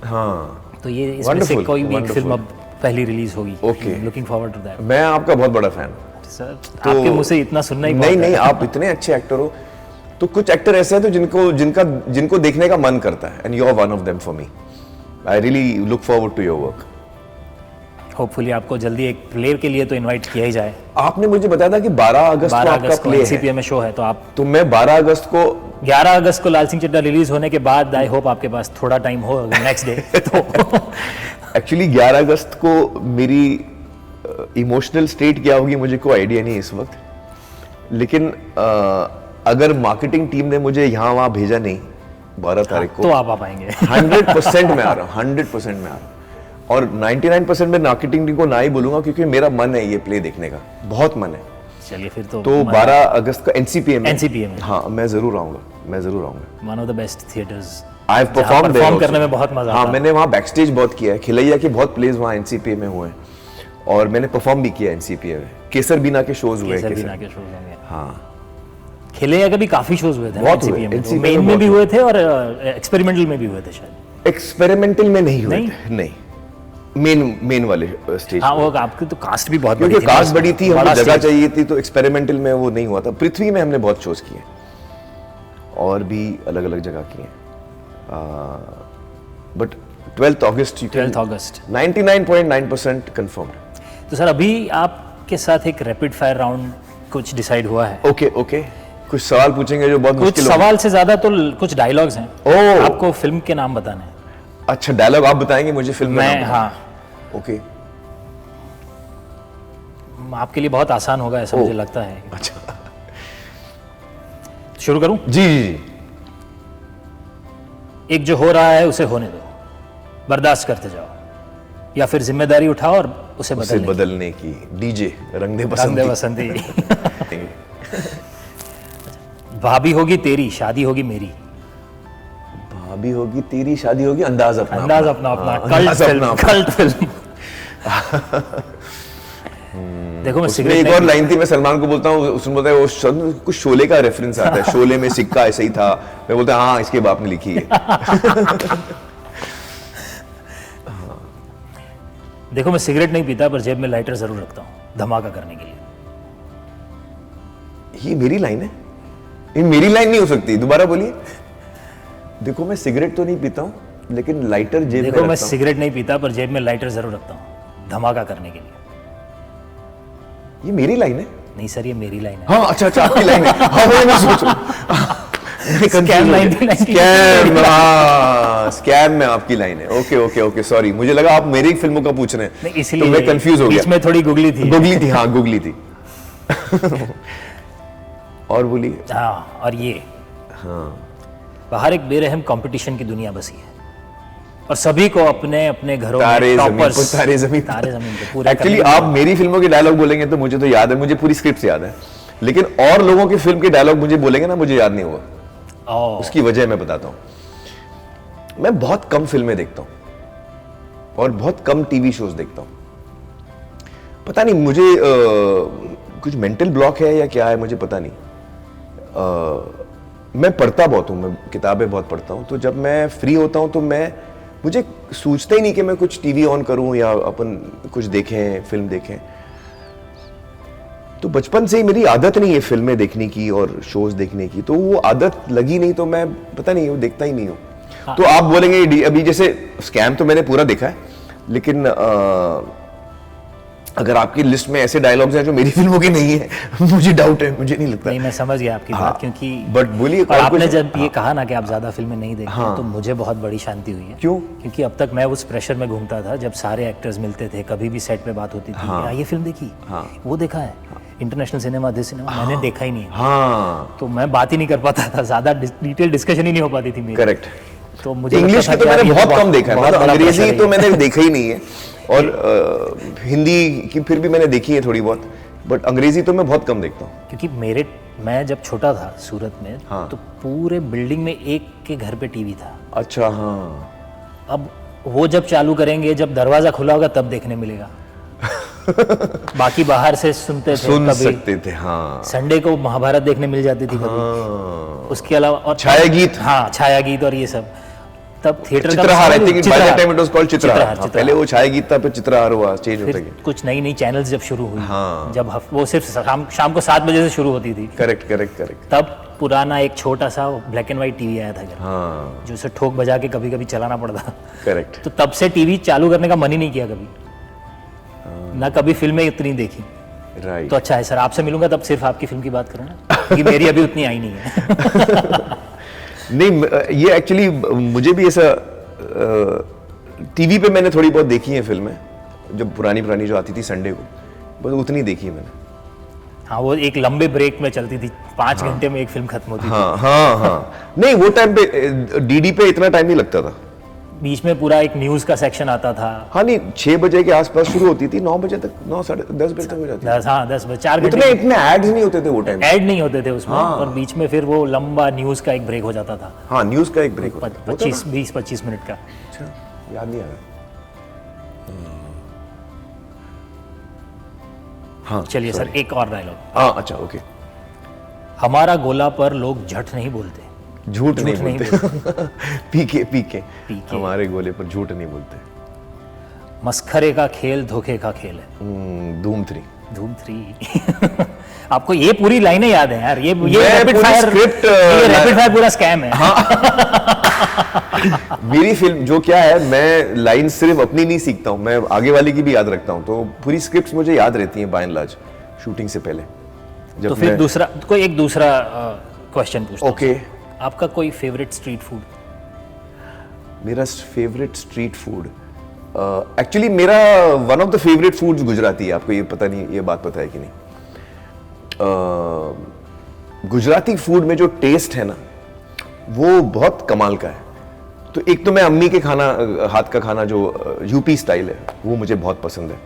हाँ, तो ये इसमें से Wonderful, कोई भी एक wonderful. फिल्म अब पहली रिलीज होगी। Okay. Looking forward to that. मैं आपका बहुत बड़ा फैन। सर आपके मुंह से इतना सुनना ही नहीं बहुत है। नहीं, आप इतने अच्छे एक्टर हो। तो कुछ एक्टर ऐसे हैं तो जिनको देखने का मन करता है, and you are one of them for me. I really look forward to your work. Hopefully आपको जल्दी एक प्ले के लिए तो इनवाइट किया ही जाए। आपने मुझे बताया था कि 12 अगस्त को 12 आपका अगस्त को प्ले है, एनसीपीए में शो है, तो आप तो मैं 12 अगस्त को 11 अगस्त को लाल सिंह चड्ढा रिलीज होने के बाद आई होप आपके पास थोड़ा टाइम हो नेक्स्ट डे तो एक्चुअली 11 अगस्त को मेरी इमोशनल स्टेट क्या होगी मुझे कोई आइडिया नहीं इस वक्त, लेकिन अगर मार्केटिंग टीम ने मुझे यहाँ वहाँ भेजा नहीं 12 तारीख को, तो आप आ पाएंगे। 100% मैं आ रहा हूँ, 100% मैं आ रहा हूँ। और 99% मैं मार्केटिंग टीम को ना ही बोलूंगा, क्योंकि मेरा मन है ये प्ले देखने का, बहुत मन है। चलिए फिर तो 12 अगस्त का एनसीपीए में, एनसीपीए में हाँ मैं जरूर आऊंगा। One of the best theatres. I have perform करने में बहुत मजा आता हाँ, है। मैंने वहाँ बैकस्टेज बहुत किया है। खिलैया के बहुत प्लेस वहाँ एनसीपीए में हुए हैं, और मैंने परफॉर्म भी किया एनसीपीए में। केसर बीना के शोज हुए। केसर बीना के शोज होंगे। हाँ, खिलैया के भी काफी शोज हुए थे बहुत हुए, एनसीपीए में। NCPA मेन में में भी बहुत हुए थे और एक्सपेरिमेंटल में भी हुए थे शायद। एक्सपेरिमेंटल में नहीं हुए नहीं? थे, नहीं। मेन वाले स्टेज, हाँ वो आपकी तो कास्ट भी बहुत बड़ी क्योंकि थी ना कास्ट बड़ी थी, उसमें। हमको बड़ा जगह stage। चाहिए थी, तो एक्सपेरिमेंटल में वो नहीं हुआ था। पृथ्वी में हमने बहुत शोज किए, और भी अलग अलग जगह किए, but 12th August 12th August 99.9% confirmed. तो सर अभी आपके साथ एक रैपिड फायर राउंड कुछ डिसाइड हुआ है। ओके, कुछ सवाल पूछेंगे जो बहुत कुछ मुश्किल होंगे। सवाल से ज्यादा तो कुछ डायलॉग्स हैं। ओह। आपको फिल्म के नाम बताने हैं। अच्छा, डायलॉग आप बताएंगे मुझे फिल्म में? मैं हाँ, ओके, आपके लिए बहुत आसान होगा ऐसा मुझे लगता है। अच्छा शुरू करूं? जी। एक जो हो रहा है उसे होने दो, बर्दाश्त करते जाओ, या फिर जिम्मेदारी उठाओ और उसे उसे बदलने बदलने की। डीजे रंग दे रंग दे बसंती। बसंती। भाभी होगी तेरी, शादी होगी मेरी। भाभी होगी तेरी, शादी होगी, अंदाज अपना अंदाज अपना अपना, हाँ, कल्ट अंदाज फिल्म, अपना। Cult film. देखो मैं उसमें सिगरेट एक नहीं और लाइन थी, मैं सलमान को बोलता हूँ, उसमें बोलता है वो शब्द कुछ शोले का रेफरेंस आता है, शोले में सिक्का ऐसे ही था। मैं बोलता हाँ, इसके बाप ने लिखी है। देखो मैं सिगरेट नहीं पीता पर जेब में लाइटर जरूर रखता हूँ धमाका करने के लिए। ये मेरी लाइन है? ये मेरी लाइन नहीं हो सकती, दोबारा बोलिए। देखो मैं सिगरेट तो नहीं पीता हूँ, लेकिन लाइटर जेब में देखो मैं रखता हूँ। सिगरेट नहीं पीता पर जेब में लाइटर जरूर रखता हूँ धमाका करने के लिए। ये मेरी लाइन है? नहीं सर, ये मेरी लाइन है। हाँ, अच्छा, आपकी लाइन है। हाँ, वही मैं सोच रहा हूँ। स्कैम 1990। स्कैम में आपकी लाइन है। ओके, सॉरी, मुझे लगा आप मेरी फिल्मों का पूछ रहे हैं, नहीं, तो इसलिए मैं कंफ्यूज हो बीच गया। में थोड़ी गुगली थी। गुगली थी। और बोलिए। हाँ, और ये हाँ, बाहर एक बेरहम कंपटीशन की दुनिया बसी है और सभी को अपने अपने घरों में तारे टॉपर्स, जमीन तारे जमीन पे पूरे एक्चुअली करने आप मेरी फिल्मों के डायलॉग बोलेंगे तो मुझे तो याद है, मुझे पूरी स्क्रिप्ट याद है, लेकिन और लोगों की फिल्म के डायलॉग मुझे बोलेंगे ना, मुझे याद नहीं होगा। ओह, उसकी वजह मैं बताता हूं। मैं बहुत कम फिल्में देखता हूं और बहुत कम टीवी शोज देखता हूं। पता नहीं मुझे कुछ मेंटल ब्लॉक है या क्या है, मुझे पता नहीं। मैं पढ़ता बहुत हूं, मैं किताबें बहुत पढ़ता हूं, तो जब मैं फ्री होता हूं तो मुझे सोचता ही नहीं कि मैं कुछ टीवी ऑन करूं या अपन कुछ देखें, फिल्म देखें। तो बचपन से ही मेरी आदत नहीं है फिल्में देखने की और शोज देखने की, तो वो आदत लगी नहीं, तो मैं पता नहीं, वो देखता ही नहीं हूँ। हाँ। तो आप बोलेंगे अभी जैसे स्कैम तो मैंने पूरा देखा है, लेकिन अगर आपकी लिस्ट में ऐसे डायलॉग्स हैं जो मेरी फिल्मों के नहीं है, मुझे डाउट है, मुझे नहीं लगता। नहीं, मैं समझ गया आपकी हाँ, बात, क्योंकि बट बोलिए। और आपने जब ये कहा ना कि आप ज्यादा फिल्में नहीं देखते, हाँ, तो मुझे बहुत बड़ी शांति हुई है। क्यों? क्योंकि अब तक मैं उस प्रेशर में घूमता था, जब सारे एक्टर्स मिलते थे, कभी भी सेट पे बात होती थी, हाँ, ये फिल्म देखी, हाँ, वो देखा है, इंटरनेशनल सिनेमा, दिस सिनेमा, मैंने देखा ही नहीं है। हाँ, तो मैं बात ही नहीं कर पाता था, ज्यादा डिटेल डिस्कशन ही नहीं हो पाती थी मेरी। करेक्ट। तो मुझे इंग्लिश लगता की तो था कि मैंने यार ये बहुत कम देखा है, बहुत मतलब बड़ा अंग्रेजी pressure तो है। मैंने देखा ही नहीं है, और हिंदी की फिर भी मैंने देखी है थोड़ी बहुत, बट अंग्रेजी तो मैं बहुत कम देखता हूँ। क्योंकि मैं जब छोटा था सूरत में, हाँ। तो पूरे बिल्डिंग में एक के घर पे टीवी था। अच्छा, हाँ। अब वो जब चालू करेंगे, जब दरवाजा खुला होगा तब देखने मिलेगा। बाकी बाहर से सुनते थे, सुन कभी सकते थे, हाँ। संडे को महाभारत देखने मिल जाती थी कभी। हाँ। उसके अलावा और छाया गीत। हाँ, छाया गीत और ये सब। तब थिएटर का Chitrahaar, I think by the time it was called Chitrahaar. Chitrahaar, हाँ, पहले वो छाया गीत था, फिर चित्रहार हुआ, चेंज होता फिर गया। कुछ नई नई चैनल्स जब शुरू हुई, हाँ। जब वो सिर्फ शाम को 7 बजे से शुरू होती थी, करेक्ट करेक्ट करेक्ट। तब पुराना एक छोटा सा ब्लैक एंड व्हाइट टीवी आया था घर, हाँ, जो उसे ठोक बजा के कभी कभी चलाना पड़ता। करेक्ट। तो तब से टीवी चालू करने का मन ही नहीं किया कभी, ना कभी फिल्में इतनी देखी। राइट। तो अच्छा है सर, आपसे मिलूंगा तब सिर्फ आपकी फिल्म की बात करूंगा, क्योंकि मेरी अभी उतनी आई नहीं है। नहीं, ये एक्चुअली मुझे भी ऐसा टीवी पे मैंने थोड़ी बहुत देखी है फिल्में, जब पुरानी जो आती थी संडे को, बस उतनी देखी है मैंने। हाँ, वो एक लंबे ब्रेक में चलती थी, 5 घंटे में एक फिल्म खत्म होती थी। हाँ हाँ हाँ। नहीं, वो टाइम पे डीडी पे इतना टाइम नहीं लगता था। बीच में पूरा एक न्यूज का सेक्शन आता था। हाँ, नहीं, 6 बजे के आसपास शुरू होती थी, 9 बजे तक, 9 साढ़े 10 बजे तक हो जाती 10 बजे 4 थी। घंटे इतने एड्स नहीं होते थे वो टाइम। ऐड नहीं होते थे उसमें। हाँ। और बीच में फिर वो लंबा न्यूज का एक ब्रेक हो जाता था, हाँ, न्यूज का एक ब्रेक होता था। 20-25 मिनट का। अच्छा, याद नहीं आ रहा। हाँ, चलिए सर, sorry। एक और डायलॉग। हाँ, अच्छा, ओके। हमारा गोला पर लोग झट नहीं बोलते। झूठ नहीं बोलते। पीके पीके। हमारे गोले पर झूठ नहीं बोलते। मस्खरे का खेल धोखे का खेल है। धूम 3। धूम 3। आपको ये पूरी लाइनें याद है यार? ये मैं रैपिड पूरी फायर, script, ये रैपिड फायर पूरा स्कैम है। मेरी फिल्म जो क्या है, मैं लाइन सिर्फ अपनी नहीं सीखता हूँ, मैं आगे वाले की भी याद रखता हूँ, तो पूरी स्क्रिप्ट्स मुझे याद रहती हैं बाय एंड लार्ज, शूटिंग से पहले। जब तो फिर दूसरा क्वेश्चन पूछता हूँ। ओके। आपका कोई फेवरेट स्ट्रीट फूड? मेरा फेवरेट स्ट्रीट फूड, एक्चुअली मेरा one of the favourite foods Gujarati है। आपको ये पता नहीं, ये बात पता है कि नहीं? गुजराती फूड में जो टेस्ट है ना, वो बहुत कमाल का है। तो एक तो मैं अम्मी के हाथ का खाना जो यूपी स्टाइल है, वो मुझे बहुत पसंद है।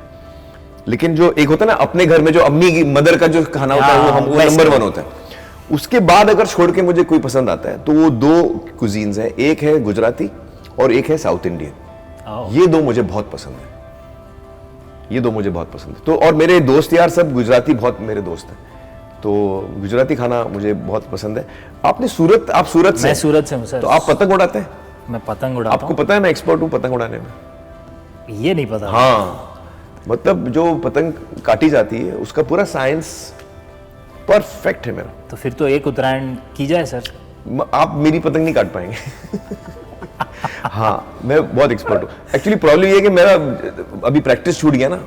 लेकिन जो एक होता है ना अपने घर में, जो अम्मी की मदर का जो खाना होता है, वो नंबर 1 होता है। उसके बाद अगर छोड़ के मुझे कोई पसंद आता है, तो वो 2 कुजीन्स हैं, एक है गुजराती और एक है साउथ इंडियन। ये 2 मुझे बहुत पसंद है, ये 2 मुझे बहुत पसंद है। तो और मेरे दोस्त यार सब गुजराती बहुत मेरे दोस्त हैं, तो गुजराती खाना मुझे बहुत पसंद है। आप सूरत से? मैं सूरत से हूँ सर। तो आप पतंग उड़ाते हैं? मैं पतंग उड़ाता हूँ। आपको पता है मैं एक्सपर्ट हूँ पतंग उड़ाने में? ये नहीं पता। हाँ, मतलब जो पतंग काटी जाती है उसका पूरा साइंस परफेक्ट है मेरा। तो फिर तो एक उत्तरायण की जाए सर। आप मेरी पतंग नहीं काट पाएंगे। हाँ, मैं बहुत एक्सपर्ट हूँ। एक्चुअली प्रॉब्लम ये है कि मेरा अभी प्रैक्टिस छूट गया ना,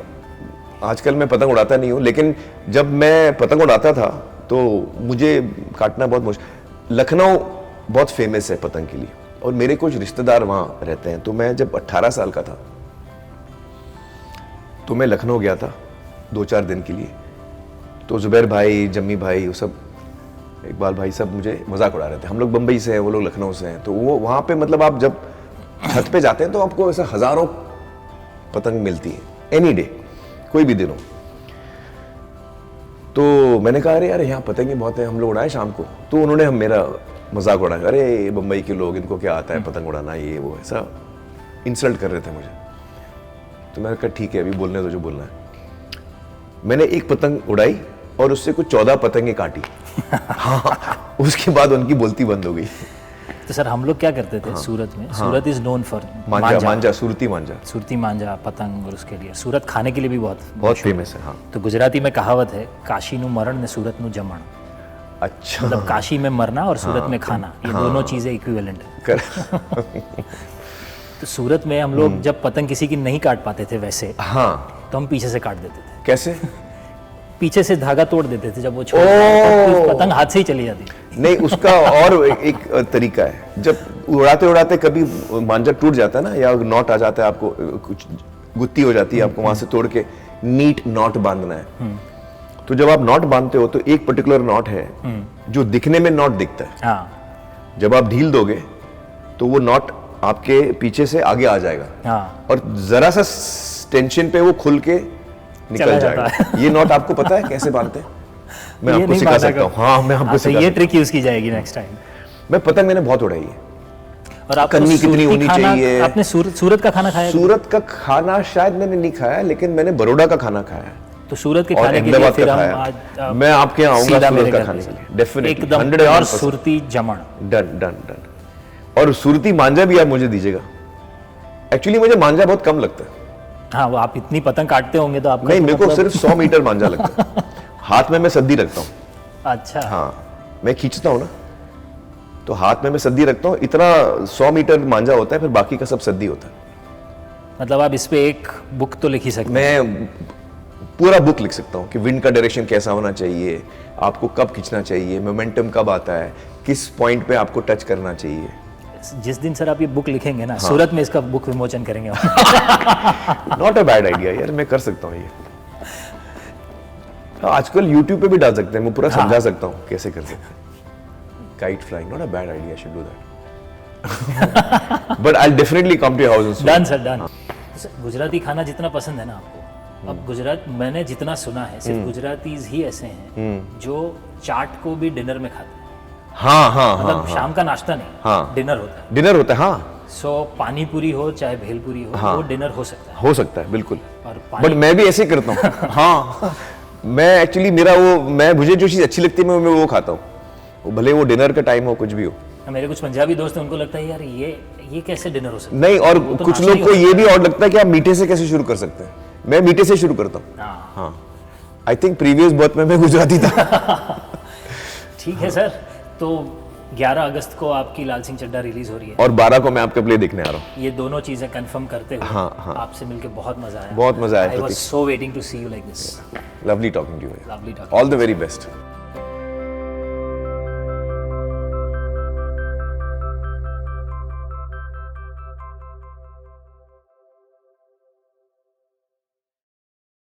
आजकल मैं पतंग उड़ाता नहीं हूँ, लेकिन जब मैं पतंग उड़ाता था तो मुझे काटना बहुत मुश्किल। लखनऊ बहुत फेमस है पतंग के लिए, और मेरे कुछ रिश्तेदार वहाँ रहते हैं। तो मैं जब 18 साल का था तो मैं लखनऊ गया था 2-4 दिन के लिए। तो जुबैर भाई, जम्मी भाई, वो सब, इकबाल भाई, सब मुझे मजाक उड़ा रहे थे। हम लोग बम्बई से हैं, वो लोग लखनऊ से हैं। तो वो वहाँ पे मतलब आप जब छत पे जाते हैं तो आपको ऐसा हजारों पतंग मिलती है, एनी डे, कोई भी दिन हो। तो मैंने कहा, अरे यार यहाँ पतंगे बहुत है, हम लोग उड़ाए शाम को। तो उन्होंने मेरा मजाक उड़ाया, अरे बम्बई के लोग, इनको क्या आता है पतंग उड़ाना, ये वो, ऐसा इंसल्ट कर रहे थे मुझे। तो मैंने कहा ठीक है, अभी बोलने दो जो बोलना है। मैंने एक पतंग उड़ाई और उससे कुछ 14 पतंगे काटी। हाँ, उसके बाद उनकी बोलती बंद हो गई। तो सर हम लोग क्या करते थे सूरत में? सूरत इज नोन फॉर मांझा, सुरती मांझा, पतंग, और उसके लिए सूरत खाने के लिए भी बहुत फेमस है। हाँ। तो गुजराती में कहावत है, काशी नु मरण ने सूरत नु जमण। अच्छा, मतलब काशी में मरना और सूरत में खाना, ये दोनों चीजें इक्विवेलेंट है। तो सूरत में हम लोग जब पतंग किसी की नहीं काट पाते थे वैसे, हाँ, तो हम पीछे से काट देते थे। कैसे? पीछे से धागा तोड़ देते थे जब वो छोड़ तो पतंग हाथ से ही चली जाती। नहीं, उसका और एक तरीका है। जब उड़ाते उड़ाते कभी मांझा टूट जाता है ना, या नॉट आ जाता है, आपको कुछ गुत्ती हो जाती है, आपको वहां से तोड़ के नीट नॉट बांधना है। तो जब आप नॉट बांधते हो तो एक पर्टिकुलर नॉट है जो दिखने में नॉट दिखता है। हाँ। जब आप ढील दोगे तो वो नॉट आपके पीछे से आगे आ जाएगा हाँ और जरा सा टेंशन पे वो खुल के चला निकल जाता जाएगा। ये नॉट आपको पता है कैसे बांधते हैं? मैं ये आपको नहीं सिखा बांधा सकता हूँ। कभी। हाँ मैं आपको तो सिखा ये सकता ट्रिक यूज की जाएगी नेक्स्ट टाइम। हूँ। मैं पतंग मैंने बहुत उड़ाई है। और आपको कन्नी कितनी सूरती होनी खाना- चाहिए? आपने सूरत का खाना खाया है? सूरत का खाना शायद मैंने नहीं खाया, लेकिन मैंने बड़ौदा का खाना खाया है तो सूरत के और खाने के लिए अहमदाबाद फिर का हम खाया। आज मैं आपके यहाँ आऊंगा सीधा सूरत मेरे का घर खाने पे के लिए, चलिए। डेफिनेटली एकदम 100% प्योर सूरती जमण। Done done done. और सूरती मांझा भी आप मुझे दीजिएगा। एक्चुअली मुझे मांझा बहुत कम लगता है। हाँ वो आप इतनी पतंग काटते होंगे तो आपका नहीं, तो मेरे को मतलब- सिर्फ 100 मीटर मांझा लगता है। हाथ में मैं सद्दी रखता हूँ। अच्छा हाँ मैं खींचता हूँ ना, तो हाथ में मैं सद्दी रखता हूँ। इतना 100 मीटर मांझा होता है, फिर बाकी का सब सद्दी होता है। मतलब आप इस पे एक बुक तो लिख ही सकते हैं। मैं पूरा बुक लिख सकता हूँ कि विंड का डायरेक्शन कैसा होना चाहिए, आपको कब खींचना चाहिए, मोमेंटम कब आता है, किस पॉइंट पे आपको टच करना चाहिए। जिस दिन सर आप ये बुक लिखेंगे हाँ। ना, सूरत में इसका बुक विमोचन करेंगे। नॉट अ बैड आइडिया यार, मैं कर सकता हूँ ये। हाँ, आजकल YouTube पे भी डाल सकते हैं, मैं पूरा समझा सकता हूँ कैसे कर सकते हैं। Kite flying, not a bad idea, should do that. But I definitely come to your house. Done sir done. Gujarati खाना जितना पसंद है ना आपको, अब गुजरात मैंने जितना सुना है सिर्फ गुजरातीज ही ऐसे हैं जो चाट को भी डिनर में खाते हैं। हाँ हाँ हाँ, मतलब शाम का नाश्ता नहीं, हाँ। डिनर होता है। डिनर होता है। हाँ सो पानी पूरी हो चाहे भेलपूरी हो, हाँ। वो डिनर हो सकता है। हो सकता है बिल्कुल। और पानी बट मैं भी ऐसे ही करता हूँ। हाँ मैं एक्चुअली मेरा वो, मैं मुझे जो चीज़ अच्छी लगती है मैं वो खाता हूँ, वो भले वो डिनर का टाइम हो कुछ भी हो। मेरे कुछ पंजाबी दोस्त हैं, उनको लगता है यार ये कैसे डिनर हो सकता है। नहीं, और वो तो कुछ नाश्ता लोग ही को हो ये भी और लगता है कि आप मीठे से कैसे शुरू कर सकते हैं। मैं मीठे से शुरू करता हूँ। हाँ हाँ आई थिंक प्रीवियस बर्थ में मैं गुजराती था। ठीक है सर। तो 11 अगस्त को आपकी लाल सिंह चड्ढा रिलीज हो रही है और 12 को मैं आपका प्ले देखने आ रहा हूँ। ये दोनों चीजें कंफर्म करते हुए हाँ, हाँ। आपसे मिलकर बहुत मजा आया। बहुत मजा आया I was Prateek. So waiting to see you like this. Lovely talking to you. Lovely talking. All the very best.